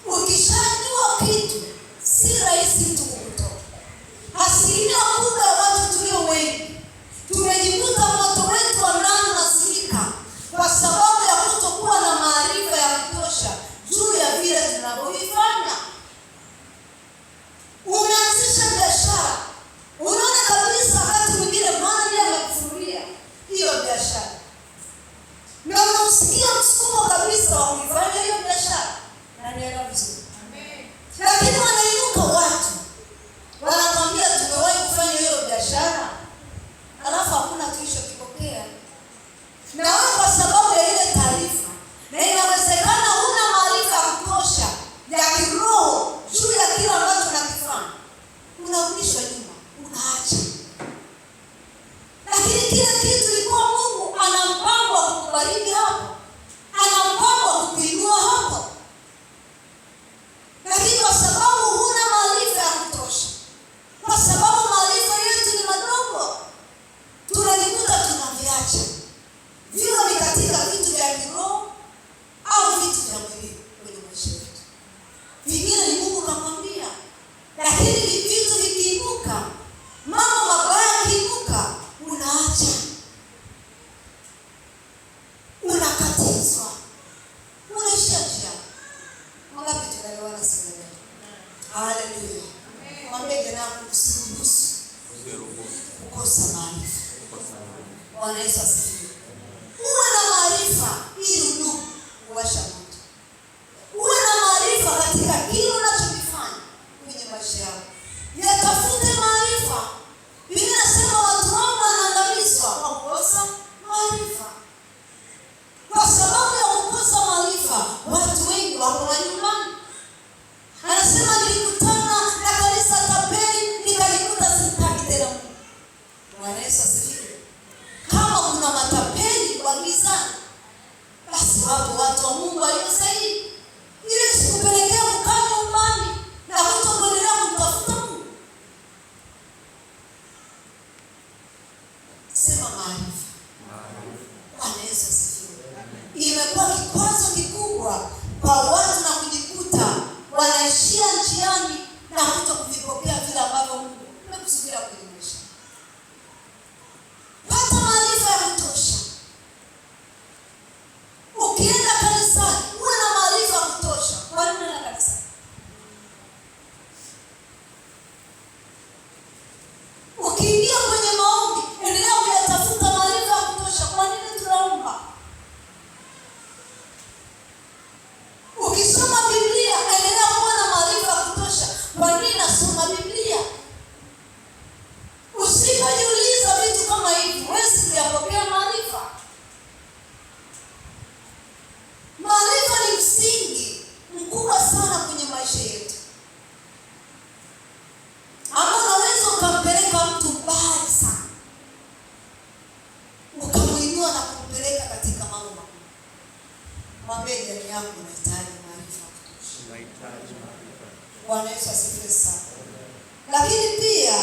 Ukishajua kitu si rahisi mtu kukutoa. Asilimia kubwa ya watu tulio wengi tumejikuta moto wetu wa ndani unazimika kwa sababu ya kutokuwa na maarifa ya kutosha juu ya vile tunavyofanya. Umeanzisha biashara, unaona kabisa wakati mwingine mali amekufuria hiyo biashara, na unausikia msukumo kabisa wa kufanya hiyo biashara, na nielewa vizuri. Lakini wanainuka watu wanakwambia tumewahi kufanya hiyo biashara, alafu hakuna tulichokipokea. Na wewe kwa sababu ya ile taarifa, na inawezekana huna maarifa ya kutosha ya kiroho juu ya kile ambacho unakifanya, unarudishwa nyuma, unaacha. Lakini kile kitu ilikuwa Mungu ana mpango wa kukubariki hapo, ana mpango wa kukuinua hapo. Lakini kwa sababu huna maarifa ya kutosha, kwa sababu maarifa yetu ni madogo, tunajikuta tunaviacha. Viwe ni katika vitu vya kiroho au vitu vya mwili kwenye maisha yetu. Vingine ni Mungu kakwambia, lakini vitu vikiinuka, mambo mabaya yakiinuka, unaacha. Unakatizwa. Unaishia njia. Wangapi tunaelewana sasa? Haleluya. Mwambie jirani usiruhusu kukosa maarifa. Bwana Yesu asifiwe. Uwe na maarifa ili udumu kuwasha moto. Uwe na maarifa katika kile unachokifanya kwenye maisha yako. Yatafute maarifa. Biblia inasema watu wangu wanaangamizwa kwa kukosa maarifa. Kwa sababu ya kukosa maarifa, watu wengi wako nyumbani. Anasema nilikutana na kanisa tapeli, nikajikuta sitaki tena Mungu. Bwana Yesu asifiwe. Kama kuna matapeli wa gizani, basi wapo watu wa Mungu walio sahihi. Ili sikupelekea kukaa nyumbani na kutokuendelea kumtafuta Mungu. Sema maarifa. Bwana Yesu asifiwe. Imekuwa kikwazo kikubwa kwa watu na kujikuta wanaishia njiani na kutokuvipokea vile ambavyo Mungu amekusudia kwenye maisha. Pata maarifa ya kutosha. Ukienda kanisani, uwe na maarifa ya kutosha. Kwa nini unaenda kanisani? Ukiingia kwenye maombi, endelea kuyatafuta maarifa ya kutosha. Kwa nini tunaomba? Ukisoma Biblia, endelea kuwa na maarifa ya kutosha. Kwa nini nasoma Biblia? Usipojiuliza vitu kama hivi, huwezi kuyapokea maarifa. Maarifa ni msingi mkubwa sana kwenye maisha yetu. Ama unaweza ukampeleka mtu mbali sana, ukamuinua na kumpeleka katika mambo makubwa. Mwambie jirani yako unahitaji maarifa ya kutosha. Bwana Yesu asifiwe sana. Lakini pia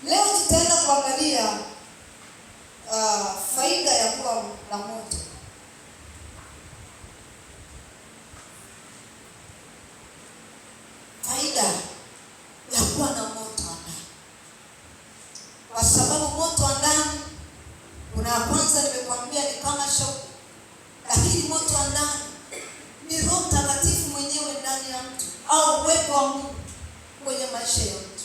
leo tutaenda kuangalia faida ya kuwa na moto. Faida ya kuwa na moto wa ndani. Kwa sababu moto wa ndani, kuna ya kwanza nimekuambia ni kama shauku. Lakini moto wa ndani ni Roho Mtakatifu mwenyewe ndani ya mtu, au uwepo wa Mungu kwenye maisha ya mtu.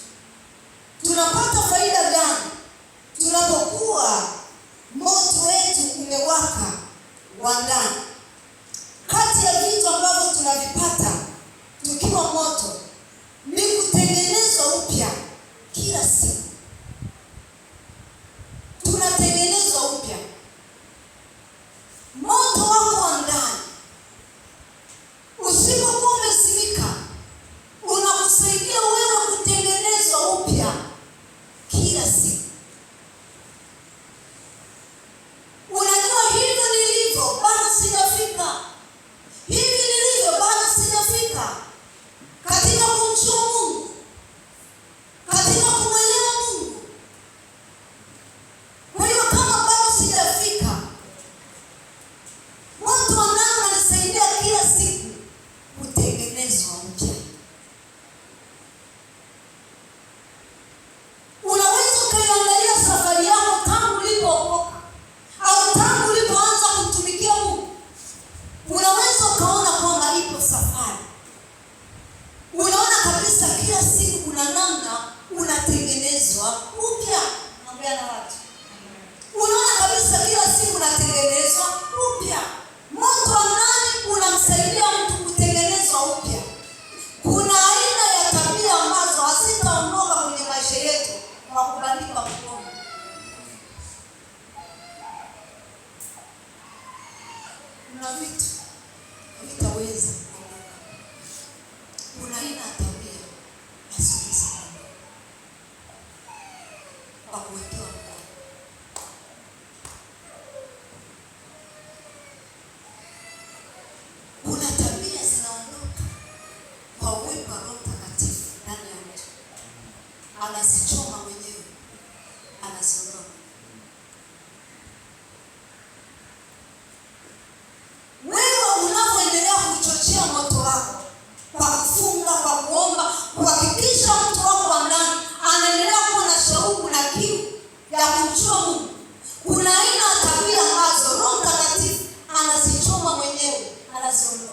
Tunapata faida gani tunapokuwa moto wetu umewaka wa ndani? Kati ya vitu ambavyo tunavipata tukiwa moto ni kutengenezwa upya kila siku. Tunatengenezwa upya. Moto wako wa ndani usipokuwa umezimika, unakusaidia wewe kutengenezwa upya kila siku. Unajua hivi nilivyo bado sijafika. Hivi nilivyo bado sijafika katika kumjua Mungu, katika kumwelewa Mungu. Kwa hiyo kama bado sijafika, moto wa ndani unanisaidia kila siku kutengenezwa upya. Unaweza ukaangalia safari yako tangu ulipookoka au tangu ulipoanza kumtumikia Mungu. Unaweza ukaona kwamba ipo safari. Unaona kabisa kila siku kuna namna unatengenezwa upya. Naongea na watu. Unaona kabisa kila siku unatengenezwa upya. Moto wa ndani unamsaidia mtu kutengenezwa upya. Kuna aina ya tabia ambazo hazitaondoka kwenye maisha yetu kwa kubandika mkono. Kuna vitu vitaweza kuondoka. Kuna aina ya tabia asiwezi kwa kuwekewa mkono. Kuna tabia zinaondoka kwa uwepo wa Roho Mtakatifu ndani ya mtu. Anazichoma mwenyewe, anaziondoa. Wewe unapoendelea kuchochea moto wako kwa kufunga, kwa kuomba, kuhakikisha mtu wako wa ndani anaendelea kuwa na shauku na kiu ya kumjua Mungu, kuna aina ya tabia ambazo Roho Mtakatifu anazichoma mwenyewe, anaziondoa.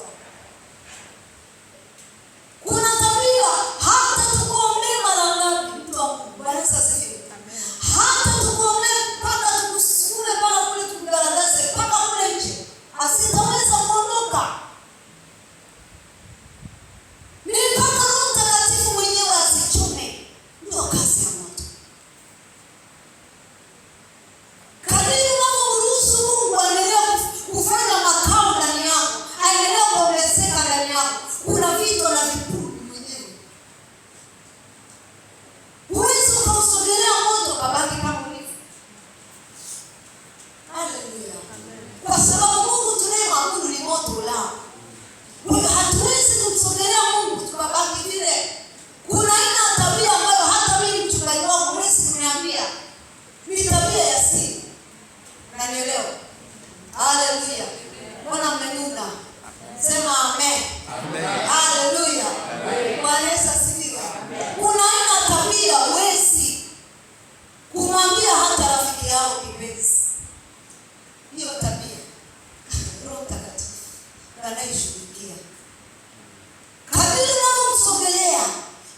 Kuna tabia hata tukuombee mara ngapi mtu wa Mungu, Bwana asifiwe. Hata tukuombee mpaka tukusukume mpaka kule tukugaragaze mpaka kule nje, asitaweza kuondoka. Ni mpaka Roho Mtakatifu mwenyewe azichome. Ndio kazi ya moto. Kadiri unavyoruhusu Mungu aendelee kufanya makao ndani yako, aendelee kuongezeka ndani yako, kuna vitu anavipuni mwenyewe. Huwezi ukausogelea moto kabaki kama ulivyo. Haleluya. Kwa sababu Mungu tunayemwabudu ni moto ulao. Kwa hiyo hatuwezi kumsogelea Mungu tukabaki vile. Kuna aina ya tabia ambayo hata mimi mchungaji wangu mwezi kuniambia ni tabia ya siri. Unanielewa? Haleluya. Mbona mmenuna? Sema amen. Amen. Haleluya. Bwana Yesu asifiwe. Kuna aina ya tabia huwezi kumwambia hata rafiki yako kipenzi. Hiyo tabia Roho Mtakatifu anaishughulikia. Kadiri unavyomsogelea,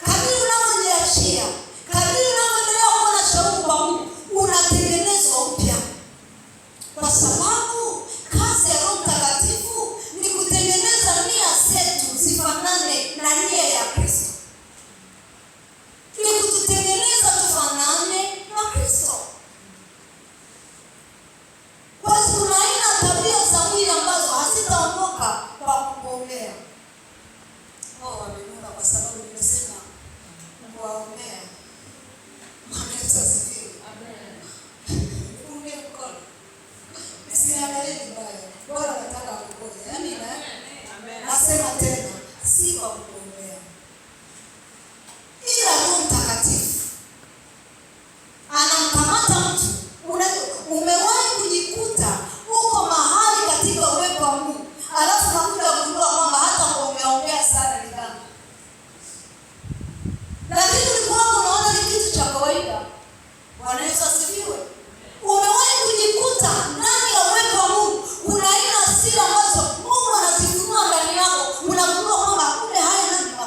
kadiri unavyojiachia, kadiri unavyoendelea kuwa na shauku kwa Mungu, unatengenezwa upya. Kwa sababu kazi ya Roho Mtakatifu ni kutengeneza nia zetu zifanane na nia ya Kristo. Ni kututengeneza tufanane na Kristo. Kwa hiyo kuna aina tabia za mwili ambazo hazitaondoka kwa kuombea. Wamenuna kwa sababu nimesema kuwaombea. Bwana Yesu asifiwe. Amen. Unge mkono. Msiangalie vibaya. Bora nataka kukuombea. Amina. Amen. Nasema tena, si kwa kuombea. Ila Roho Mtakatifu anamkamata mtu. Umewahi kujikuta uko mahali katika uwepo wa Mungu, alafu unakuja kugundua kwamba hata kuombea sana ni dhambi. Lakini ulikuwa unaona ni kitu cha kawaida. Bwana Yesu asifiwe. Umewahi kujikuta ndani ya uwepo wa Mungu kuna aina asili ambazo Mungu anazifunua ndani yako, unagundua kwamba kumbe haya ndio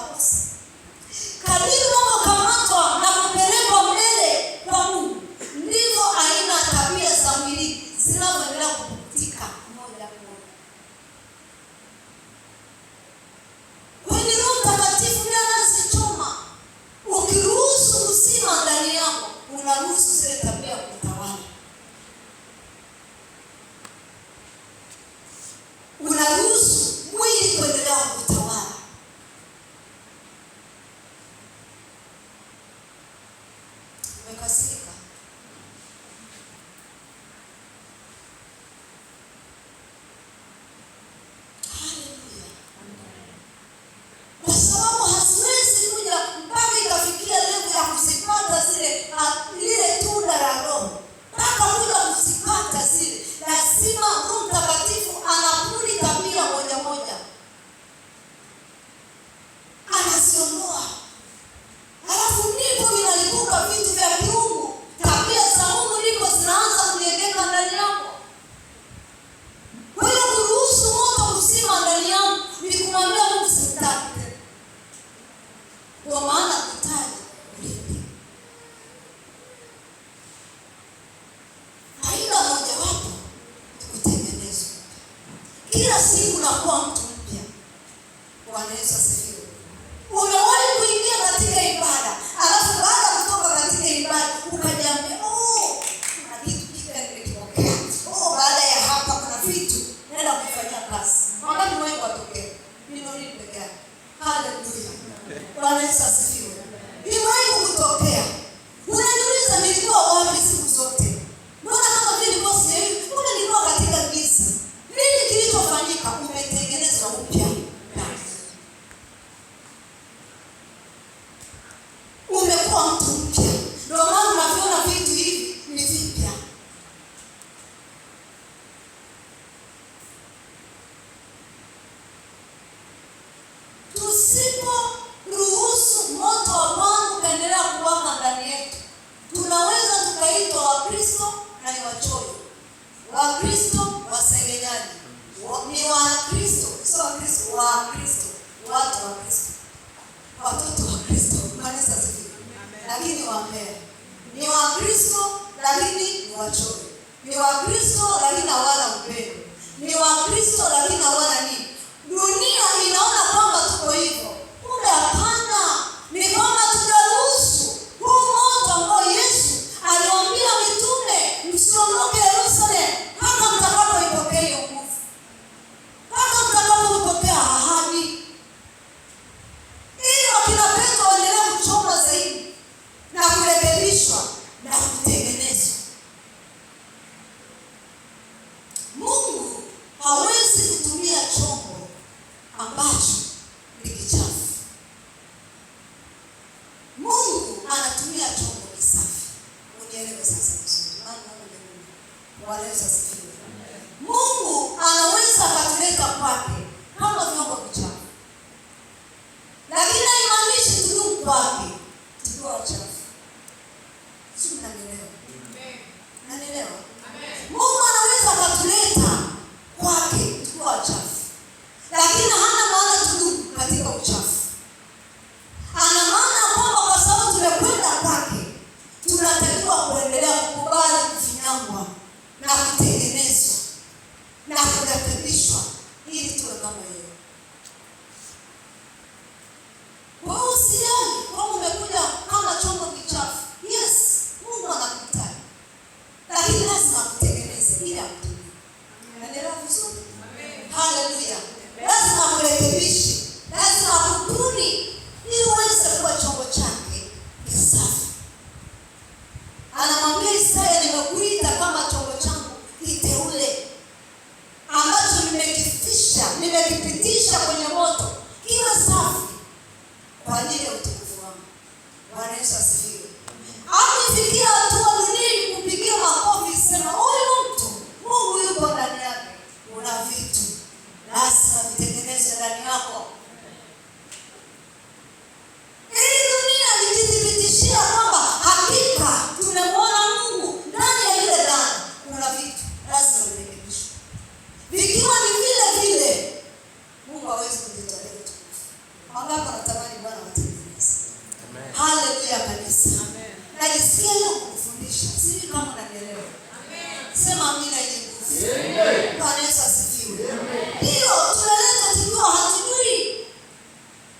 unakuwa mtu mpya. Bwana Yesu asifiwe. Umewahi kuingia katika ibada, alafu baada ya kutoka katika ibada ukajiambia, kuna kitu kipya nimekipokea. Baada ya hapa kuna vitu naenda kufanyia kazi. Wakati mmoja watokea. Ndio nini peke yake. Haleluya. Bwana Yesu asifiwe. Imewahi kutokea. Unajiuliza nilikuwa wapi siku zote? Mbona kama vile nilikuwa sehemu, mbona nilikuwa katika giza? Nini kilichofanyika? Umetengenezwa upya. Umekuwa mtu mpya. Ndio maana unaviona vitu hivi ni vipya. Tusiporuhusu moto wa Bwana ukaendelea kuwaka ndani yetu, tunaweza tukaitwa Wakristo na ni wachoyo. Wakristo wasengenyaji. Ni Wakristo, sio Wakristo, Wakristo. Watu wa Kristo. Watoto wa Kristo. Kanisa sifi. Lakini wambea. Ni Wakristo lakini ni wachoyo. Ni Wakristo lakini hawana upendo. Ni Wakristo lakini hawana nini? Dunia inaona kwamba tuko hivyo. Kumbe hapana. Ni kwamba tujaruhusu huu moto ambao Yesu aliwaambia mitume, msiondoke Yerusalemu mpaka mtakapoipokea hiyo nguvu. Mpaka mtakapoipokea ahadi. Ili wakina Petro waendelee kuchoma zaidi na kurekebishwa na kutengenezwa. Mungu hawezi kutumia chombo ambacho ni kichafu. Mungu anatumia chombo kisafi. Unielewe sasa vizuri. Bwana Yesu asifiwe. Mungu anaweza akatuleta kwake kama vyombo vichafu. Lakini haimaanishi tudumu kwake tukiwa wachafu. Sio, mnanielewa? Mnanielewa? Mungu anaweza akatuleta kwake tukiwa wachafu. Lakini hana maana tudumu katika uchafu. Ana maana kwamba kwa sababu tumekwenda kwake, tunatakiwa kuendelea kukubali kufinyangwa na kutengenezwa na kurekebishwa ili tuwe kama yeye. Kwa usijali kama umekuja kama chombo kichafu. Yes, Mungu anakuhitaji. Lakini lazima kutengeneze ili akutumie. Unaelewa vizuri? Haleluya. Lazima kurekebishe. Lazima kukuni ili uweze kuwa chombo chake kisafi. Anamwambia Isaya, nimekuita kama chombo changu kiteule ambacho nimekipitisha kwenye moto, kiwe safi kwa ajili ya utukufu wangu. Bwana Yesu asifiwe. Akifikia hatua dunia kupigia makofi sema, huyu mtu Mungu yuko ndani yake. Una vitu lazima vitengenezwe ndani yako. Ili dunia ijithibitishia kwamba hakika tumemwona Mungu ndani ya ile dhana. Kuna vitu lazima virekebishwe. Vikiwa ni vile vile, Mungu hawezi kujitolea utukufu. Wangapi wanatamani Bwana watengeneze? Amen. Haleluya kanisa. Amen. Najisikia leo kufundisha. Sisi kama unanielewa. Amen. Sema amina yenye nguvu. Amen. Bwana Yesu asifiwe. Amen. Ndio tunaleta tukiwa hatujui.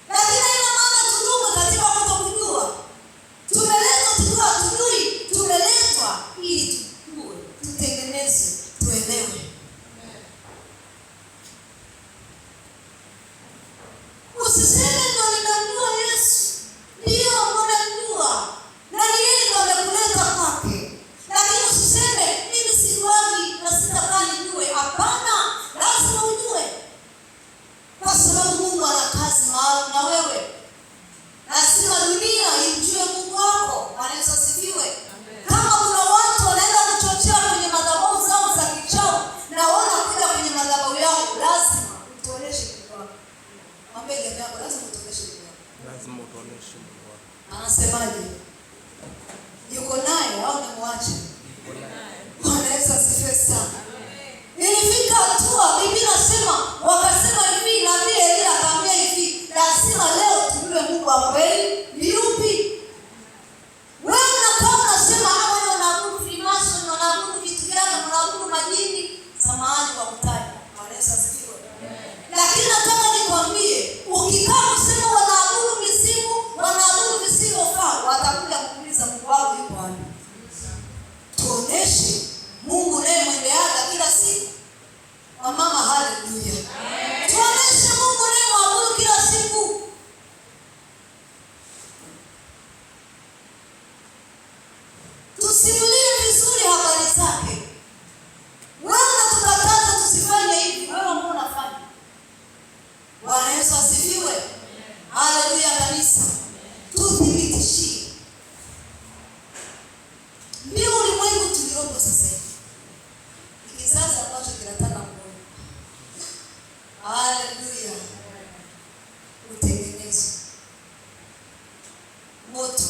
Lakini ina maana tudumu katika kutokujua. Tumeleta tukiwa hatujui. Tumeletwa ili tujue, tutengeneze, tuelewe. Usiseme ndio ninamjua Yesu. Ndio unamjua. Na yeye ndio amekuleta kwake. Lakini usiseme mimi sijuagi na sitakaa nijue. Hapana, lazima ujue. Kwa sababu Mungu ana kazi maalum na wewe. Lazima dunia imjue Mungu wako. Bwana Yesu asifiwe. Kama kuna watu wanaenda kuchochea kwenye madhabahu zao za kichawi na wanakuja kwenye madhabahu yao, lazima utuoneshe kitu wako. Mwambie jamii yako, lazima utuoneshe kitu wako. Lazima utuoneshe Mungu wako. Anasemaje? Yuko naye au nimwache? Bwana Yesu asifiwe sana. Ilifika hatua Biblia inasema wakasema hivi, nabii Elia akamwambia hivi, lazima leo tujue Mungu wa kweli ni yupi. Wewe unakaa unasema wewe unaabudu Freemason, unaabudu vitu gani, unaabudu majini. Samahani kwa kutaja. Bwana Yesu asifiwe. Ukikaa kusema wanaabudu mizimu, wanaabudu visivyofaa, watakuja kuuliza Mungu wao yuko wapi? Tuoneshe Mungu naye mwendeaga kila siku. Mama, haleluya. Tuoneshe Mungu naye mwabudu kila siku. Tusimulie vizuri habari zake. Wewe tukataza tusifanye hivi, wewe mbona unafanya? Bwana Yesu asifiwe. Haleluya kanisa. Tuthibitishie. Ndio ulimwengu tuliopo sasa hivi. Ni kizazi ambacho kinataka kuona. Haleluya. Utengenezo. Moto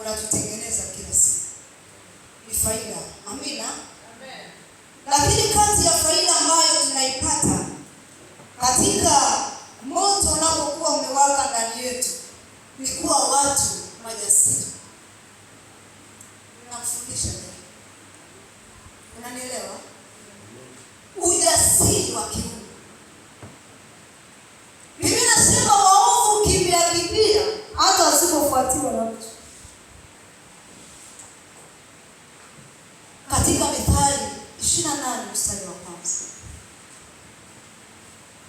unatutengeneza kila siku. Ni faida. Amina. Amen. Lakini kati ya faida ambayo tunaipata katika moto unapokuwa umewaka ndani yetu ni kuwa watu majasiri. Nakufundisha leo. Unanielewa? Ujasiri wa kiungu. Biblia inasema waovu kimbia hata wasipofuatiwa na mtu. Katika Mithali 28 mstari wa 1.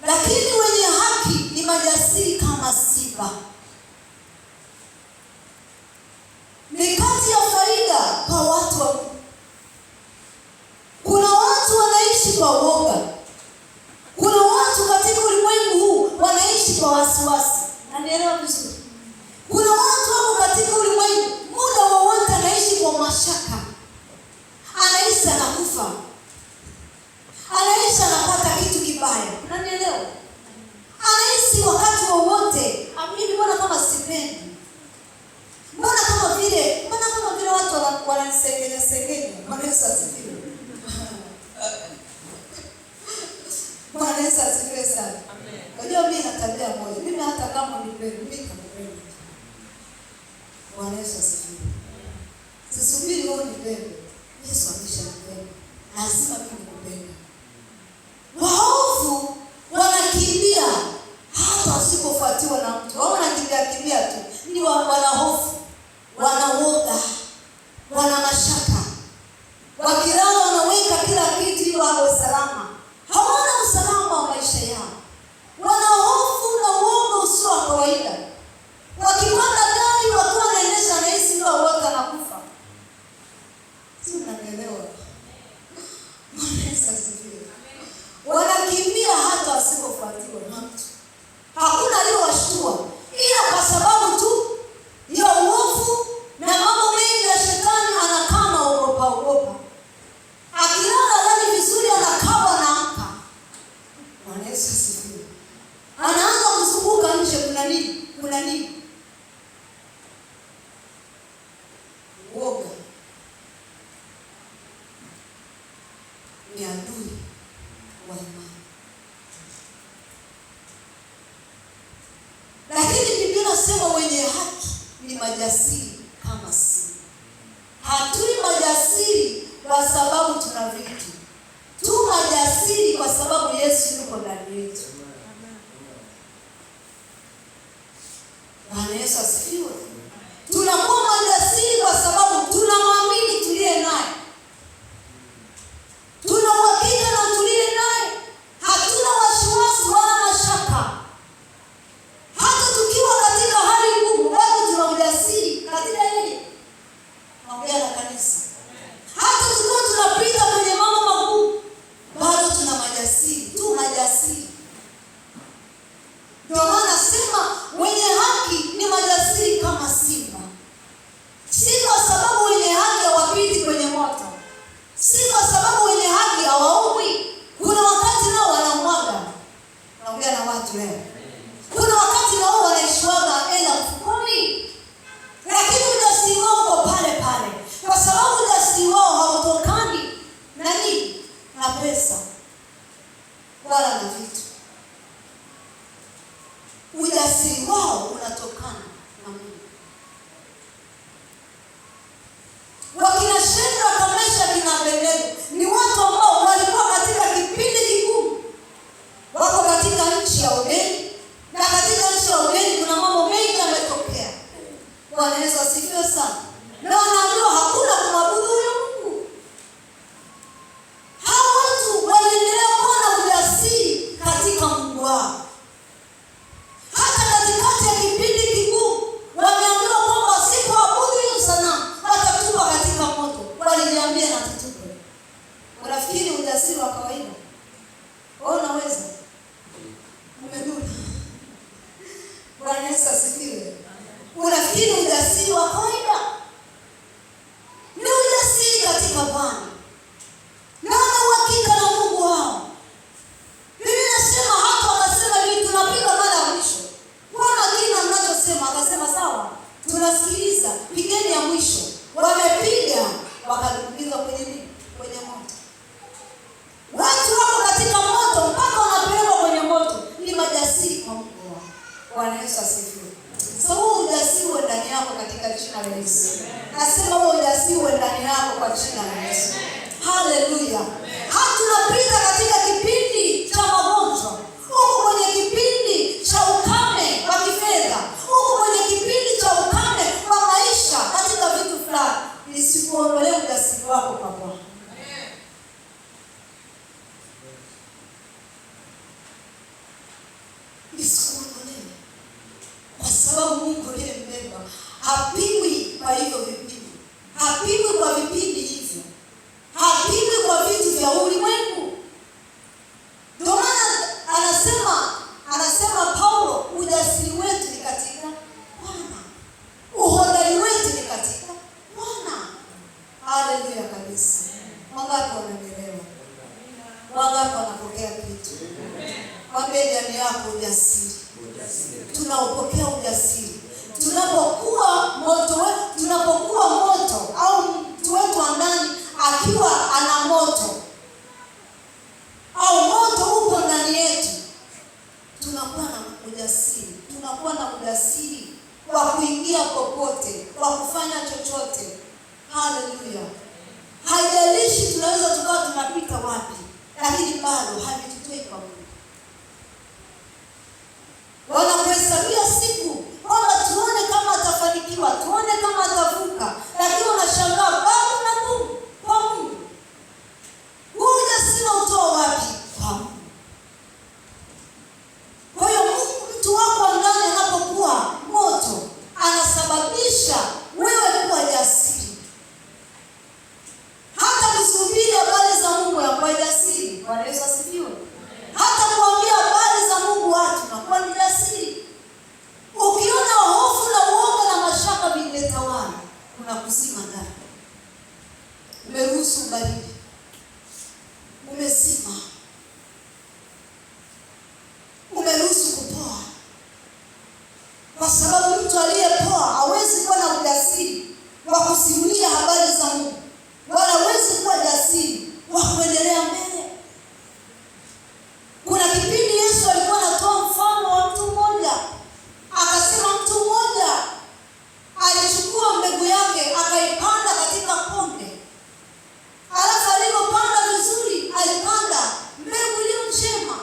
Lakini wenye haki ni majasiri kama simba. Ni kati ya faida kwa watu wa Mungu. Kuna watu wanaishi kwa uoga. Kuna watu katika ulimwengu huu wanaishi kwa wasiwasi. Nanielewa vizuri? Kuna watu wako katika ulimwengu muda wowote anaishi kwa mashaka. Anaishi anakufa. Anaishi anapata kitu kibaya. Unanielewa? Anaishi wakati wowote, mimi mbona kama sipendi? Mbona kama vile watu wananisengenya. Bwana Yesu asifiwe. Bwana Yesu asifiwe sana. Amen. Unajua mimi na tabia moja. Mimi hata kama nipende, mimi nakupenda. Bwana Yesu asifiwe. Sisubiri wewe unipende. Yesu ameshanipenda. Lazima mimi nikupende. Waovu wanakimbia hata wasipofuatiwa na mtu. Wao wanakimbia tu. Ni wana hofu, wanaoga, wana mashaka. Wakilala wanaweka kila kitu ili wawe salama. Hawana usalama wa maisha yao. Wana hofu na uoga usio wa kawaida. Wakipanda gari wakiwa wanaendesha na hisi ndio wote wanakufa. Si unanielewa? Yesu asifiwe. Wanakimbia hata wasipofuatiwa na mtu. Hakuna aliyowashtua ila kwa sababu tu ya uovu na mambo mengi ya shetani. Anakaa na ogopa. Akilala ndani vizuri anakaa anaamka. Bwana Yesu asifiwe. Anaanza kuzunguka nje, kuna nini? Uoga ni adui wa imani. Lakini Biblia inasema wenye haki ni majasiri kama simba. Hatui majasiri kwa sababu tuna vitu. Tu majasiri kwa sababu Yesu yuko ndani yetu. Bwana Yesu asifiwe. Tunakuwa majasiri kwa sababu tunamwamini tuliye naye. Tuna uhakika na tuliye naye. Hatuna wasiwasi wala mashaka. Hata tukiwa katika hali ngumu, bado tuna ujasiri katika yeye. Naongea na kanisa. Hata tukiwa tunapita kwenye mambo magumu, bado tuna majasiri, tu majasiri. Ndio maana nasema wenye haki ni majasiri kama simba. Si kwa sababu wenye haki hawapiti kwenye moto. Si kwa sababu wenye haki hawaumwi. Kuna wakati nao wanamwaga. Naongea na watu leo. Kuna wakati nao wanaishiwaga hela mfukoni. Lakini ujasiri wao uko pale pale. Kwa sababu ujasiri wao hautokani na nini? Na pesa wala na vitu. Ujasiri wao unatokana na Mungu. Wakina Shadraka, Meshaki na Abednego ni watu ambao walikuwa katika kipindi kigumu. Wako katika nchi ya ugeni na katika asifiwe sana. Na wanaambiwa hakuna kumwabudu huyo Mungu. Hao watu waliendelea kuwa na ujasiri katika Mungu wao. Hata katikati ya kipindi kigumu wameambiwa kwamba wasipoabudu hiyo sanamu watatupa katika moto. Walijiambia na tutupe. Unafikiri ujasiri wa kawaida? Wewe unaweza? Umeduna. Bwana Yesu asifiwe. Unafikiri ujasiri wa kawaida? Ni ujasiri katika Bwana. Na wana uhakika na Mungu wao. Biblia inasema hata wakasema hivi, tunapiga mara ya mwisho. Bwana kile mnachosema akasema sawa, tunasikiliza, pigeni ya mwisho. Wamepiga wakadumbukiza kwenye nini? Kwenye moto. Watu wako katika moto mpaka wanapelekwa kwenye moto. Ni majasiri kwa Mungu wao. Bwana Yesu asifiwe. So huo ujasiri uwe ndani yako katika jina la Yesu. Nasema huo ujasiri uwe ndani yako kwa jina la Yesu. Haleluya. Hatunapita katika kipindi cha magonjwa. Huko kwenye kipindi cha ukame wa kifedha. Huko kwenye kipindi cha ukame wa maisha katika vitu fulani. Nisikuondolee ujasiri wako kwa Bwana. Nisikuondolee. Kwa sababu Mungu ndiye mbeba. Hapimwi kwa hivyo vipindi. Hapimwi kwa vipindi hivyo. Hapimwi kwa vitu vya ulimwengu. Ndio maana anasema Paulo, ujasiri wetu ni katika Bwana. Uhodari wetu ni katika Bwana. Haleluya kabisa. Wangapi wanaelewa? Wangapi wanapokea kitu? Mwambie jirani yako ujasiri. Tunaopokea ujasiri. Tunapokuwa moto au mtu wetu wa ndani akiwa ana moto au moto upo ndani yetu, tunakuwa na ujasiri. Tunakuwa na ujasiri wa kuingia popote, wa kufanya chochote. Haleluya. Haijalishi tunaweza tukawa tunapita wapi, lakini bado havitutoi kwa Mungu. Wanakuhesabia siku kwamba tuone kama atafanikiwa, tuone kama atavuka, lakini unashangaa bado na Mungu, kwa Mungu. Wewe ujasiri utoa wapi? Kwa Mungu. Kwa hiyo mtu wako ndani anapokuwa moto, anasababisha wewe kuwa jasiri. Hata kusubiri habari za Mungu ya kwa jasiri. Bwana Yesu asifiwe. Hata kuambia habari za Mungu watu na kwa jasiri. Ukiona hofu na uoga na mashaka vimetawala, unakuzima ndani. Umeruhusu baridi. Umezima. Umeruhusu kupoa. Kwa sababu mtu aliyepoa hawezi kuwa na ujasiri wa kusimulia habari za Mungu. Wala hawezi kuwa jasiri wa kuendelea mbele. Kuna kipindi Yesu alikuwa anatoa mfano wa mtu mmoja. Akasema mtu mmoja alichukua mbegu yake akaipanda katika konde. Alafu alipopanda vizuri, alipanda mbegu iliyo njema.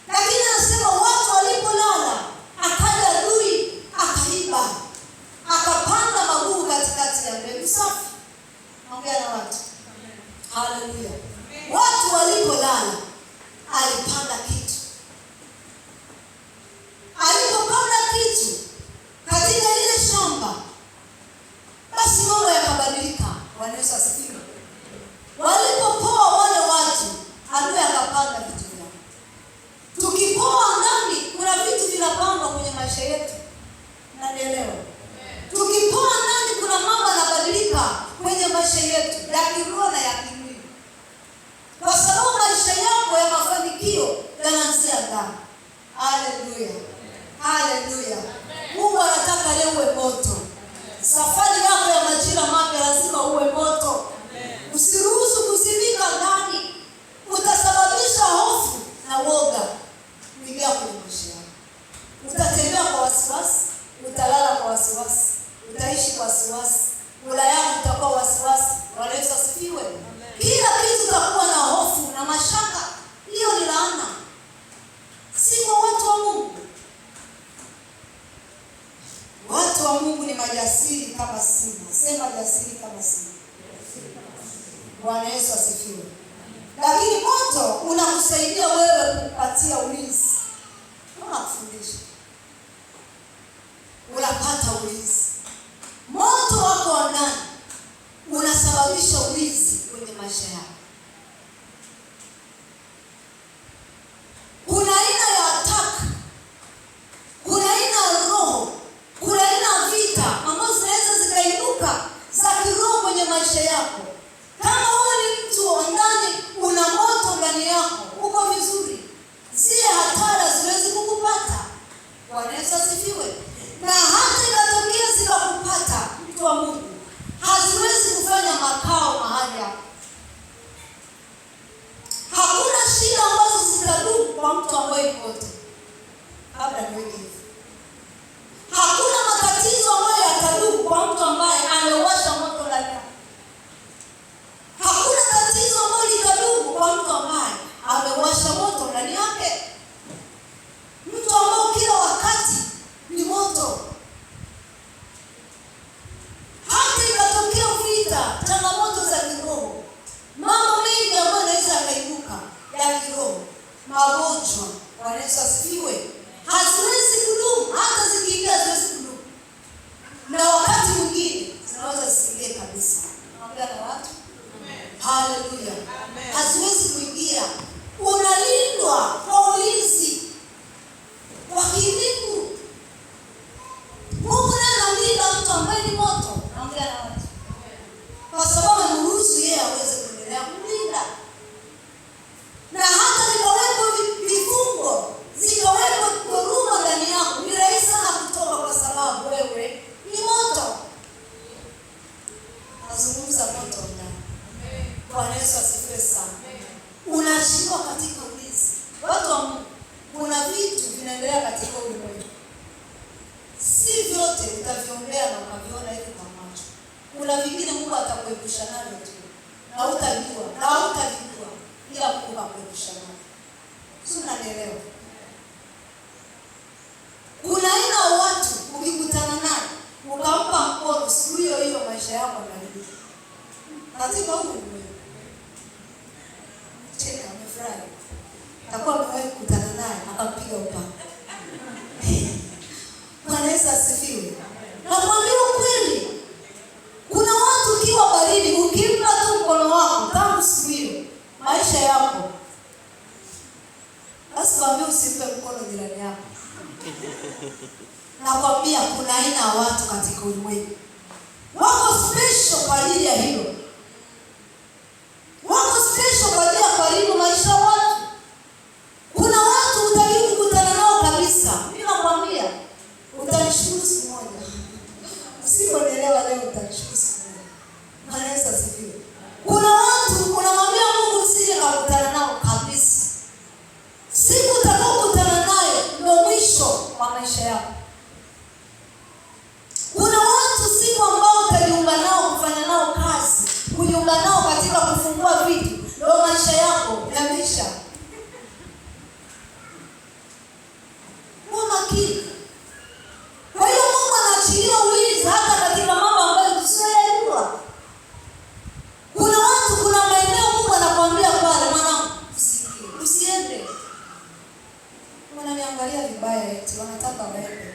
Lakini anasema watu walipolala, akaja adui akaiba. Akapanda magugu katikati ya mbegu safi. Ongea na watu. Haleluya. Watu walipolala, alipanda kitu. Alipopanda kitu katika ile shamba, basi mambo yakabadilika. Bwana Yesu asifiwe. Walipopoa wale watu, adui akapanda vitu vyao. Tukipoa ndani, kuna vitu vinapangwa kwenye maisha yetu. Naelewa. Tukipoa ndani, kuna mambo yanabadilika kwenye maisha yetu, ya kiroho na ya kimwili. Kwa sababu maisha yako ya mafanikio yanaanzia ndani. Haleluya. Haleluya. Mungu anataka leo uwe moto. Safari yako ya majira mapya lazima uwe moto. Usiruhusu kuzimika ndani. Utasababisha hofu na woga kuingia kwenye maisha yako. Utatembea kwa wasiwasi, utalala kwa wasiwasi, utaishi kwa wasiwasi. Ula yako utakuwa wasiwasi. Bwana Yesu asifiwe. Kila kitu utakuwa na hofu na mashaka. Hiyo ni laana. Si kwa watu wa Mungu. Watu wa Mungu ni majasiri kama simba. Sema jasiri kama simba. Bwana Yesu asifiwe. Lakini moto unakusaidia wewe kupatia ulinzi. Unakufundisha. Unapata ulinzi. Moto wako wa ndani unasababisha ulinzi kwenye maisha yako. Kuna aina ya attack, kuna aina ya roho, kuna aina ya vita ambazo zinaweza zikainuka za kiroho kwenye maisha yako. Kama wewe ni mtu wa ndani, una moto ndani yako, uko vizuri, zile hatari haziwezi kukupata. Bwana Yesu asifiwe. Na hata ikatokea zikakupata, mtu wa Mungu, haziwezi kufanya makao mahali hapo. Hakuna shida ambazo zitadumu kwa mtu ambaye ni moto. Labda niweke hivi. Hakuna matatizo ambayo yatadumu kwa mtu ambaye amewasha moto ndani yake. Hakuna tatizo ambalo litadumu kwa mtu ambaye amewasha moto ndani yake. Mtu ambao kila wakati ni moto. Hata ikatokea vita, changamoto za kiroho, mambo mengi ambayo yanaweza yakaibuka ya kiroho, magonjwa, Bwana Yesu asifiwe, haziwezi kudumu. Hata zikiingia haziwezi kudumu. Na wakati mwingine zinaweza zisiingie kabisa. Naongea na watu? Haleluya. Haziwezi kuingia. Unalindwa kwa ulinzi wa kimbingu. Mungu naye anamlinda mtu ambaye ni moto. Naongea na watu. Kwa sababu anaruhusu yeye aweze kuendelea kumlinda. Na hata zikawekwa vifungo, zikawekwa dhuluma ndani yako, ni rahisi sana kutoka kwa sababu wewe ni moto. Nazungumza moto ndani. Bwana Yesu asifiwe sana. Unashikwa katika ulinzi. Watu wa Mungu, kuna vitu vinaendelea katika ulimwengu. Si vyote utaviombea na ukaviona hivi kwa macho. Kuna vingine Mungu atakuepusha navyo tu. Na hutajua, na hutavijua ila Mungu akuepusha navyo. Sio, unanielewa? Kuna aina ya watu ukikutana naye, ukampa mkono, siku hiyo hiyo maisha yako yanabadilika. Katika huu ulimwengu. Cheka, umefurahi. Atakuwa amewahi kukutana naye, akampiga upanga. Bwana Yesu asifiwe. Nakwambia ukweli. Kuna watu ukiwa baridi, ukimpa tu mkono wako, tangu siku hiyo, maisha yako. Basi kwambia usimpe mkono jirani yako. Nakwambia kuna aina ya watu katika ulimwengu. Wako special kwa ajili ya hilo. Wako special kwa ajili ya karibu maisha ya watu. Kuna watu hutaki kukutana nao kabisa. Mimi nakwambia utanishukuru siku moja. Usiponielewa leo utanishukuru siku moja. Bwana Yesu asifiwe. Kuna watu unamwambia Mungu usije kukutana nao kabisa. Siku utakayokutana nayo ndio mwisho wa maisha yako. Kuna watu siku ambao utajiunga nao kufanya nao kazi, kujiunga nao katika kufungua vitu, ndio maisha yako yameisha. Kwa makini. Kwa hiyo Mungu anaachilia ulinzi hata katika mambo ambayo tusiyoyajua. Kuna watu, kuna maeneo Mungu anakuambia pale, mwanangu, usiende. Wananiangalia vibaya eti wanataka waende.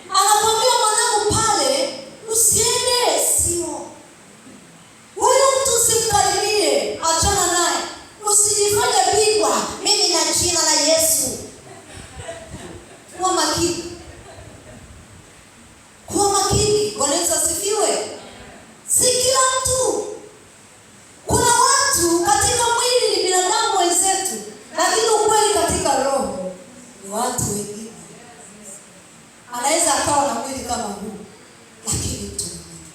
Anakuambia mwanangu pale, usiende, sio. Huyo mtu usimkaribie, achana naye. Usijifanye bingwa, mimi na jina la Yesu. Kuwa makini. Kuwa makini. Bwana Yesu asifiwe. Si kila mtu. Kuna watu katika mwili ni binadamu wenzetu, lakini ukweli katika roho ni watu wengine. Anaweza akawa na mwili kama huu, lakini mtu mwingine.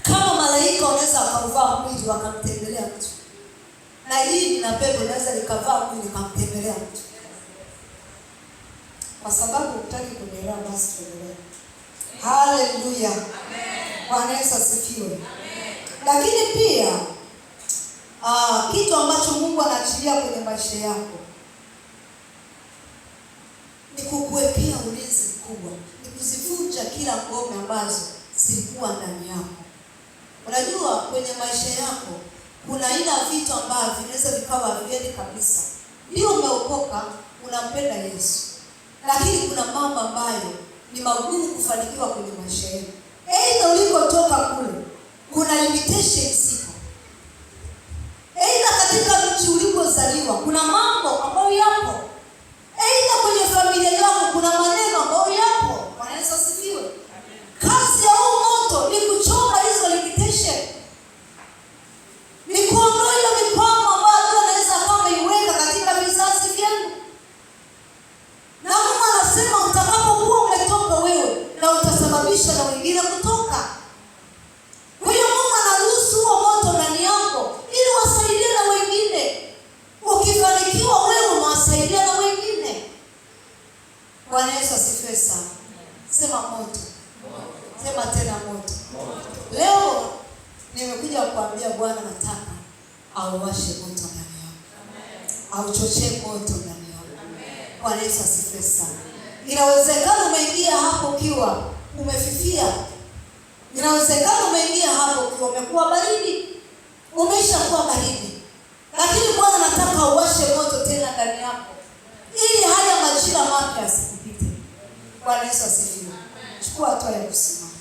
Kama malaika wanaweza wakavaa mwili wakamtembelea mtu. Na hii na pepo inaweza likavaa mwili wakamtembelea mtu. Kwa sababu hutaki kuelewa, basi tuelewe. Haleluya. Bwana Yesu asifiwe. Amen. Lakini pia kitu ambacho Mungu anaachilia kwenye maisha yako ni kukuwekea ulinzi mkubwa, ni kuzifuta kila ngome ambazo zilikuwa ndani yako. Unajua kwenye maisha yako kuna aina vitu ambavyo vinaweza vikawa viendi kabisa. Ndio umeokoka, unampenda Yesu, lakini kuna mambo ambayo ni magumu kufanikiwa kwenye maisha yako. Aidha ulikotoka kule kuna limitations ziko. Aidha katika mji ulipozaliwa kuna mambo ambayo yapo. Aidha kwenye familia yako kuna maneno ambayo yapo. Bwana Yesu asifiwe. Kazi ya huu moto ni kuchoma hizo limitation. Ni kuondoa hiyo mipango ambayo anaweza kama iweka katika vizazi vyenu. Na Mungu anasema utakapokuwa umetoka wewe na utasababisha na wengine kutoka. Kwa hiyo Mungu anaruhusu huo moto ndani yako ili wasaidie na wengine. Ukifanikiwa wewe unawasaidia na wengine. Bwana Yesu asifiwe sana. Sema moto. Sema tena moto. Leo nimekuja kukuambia Bwana nataka auwashe moto ndani yako. Auchochee moto ndani yako. Bwana Yesu asifiwe sana. Inawezekana umeingia hapo ukiwa umefifia. Inawezekana umeingia hapo ukiwa umekuwa baridi. Umeshakuwa baridi. Lakini Bwana nataka auwashe moto tena ndani yako, ili haya majira mapya yasikupite. Bwana Yesu asifiwe. Chukua hatua ya kusimama.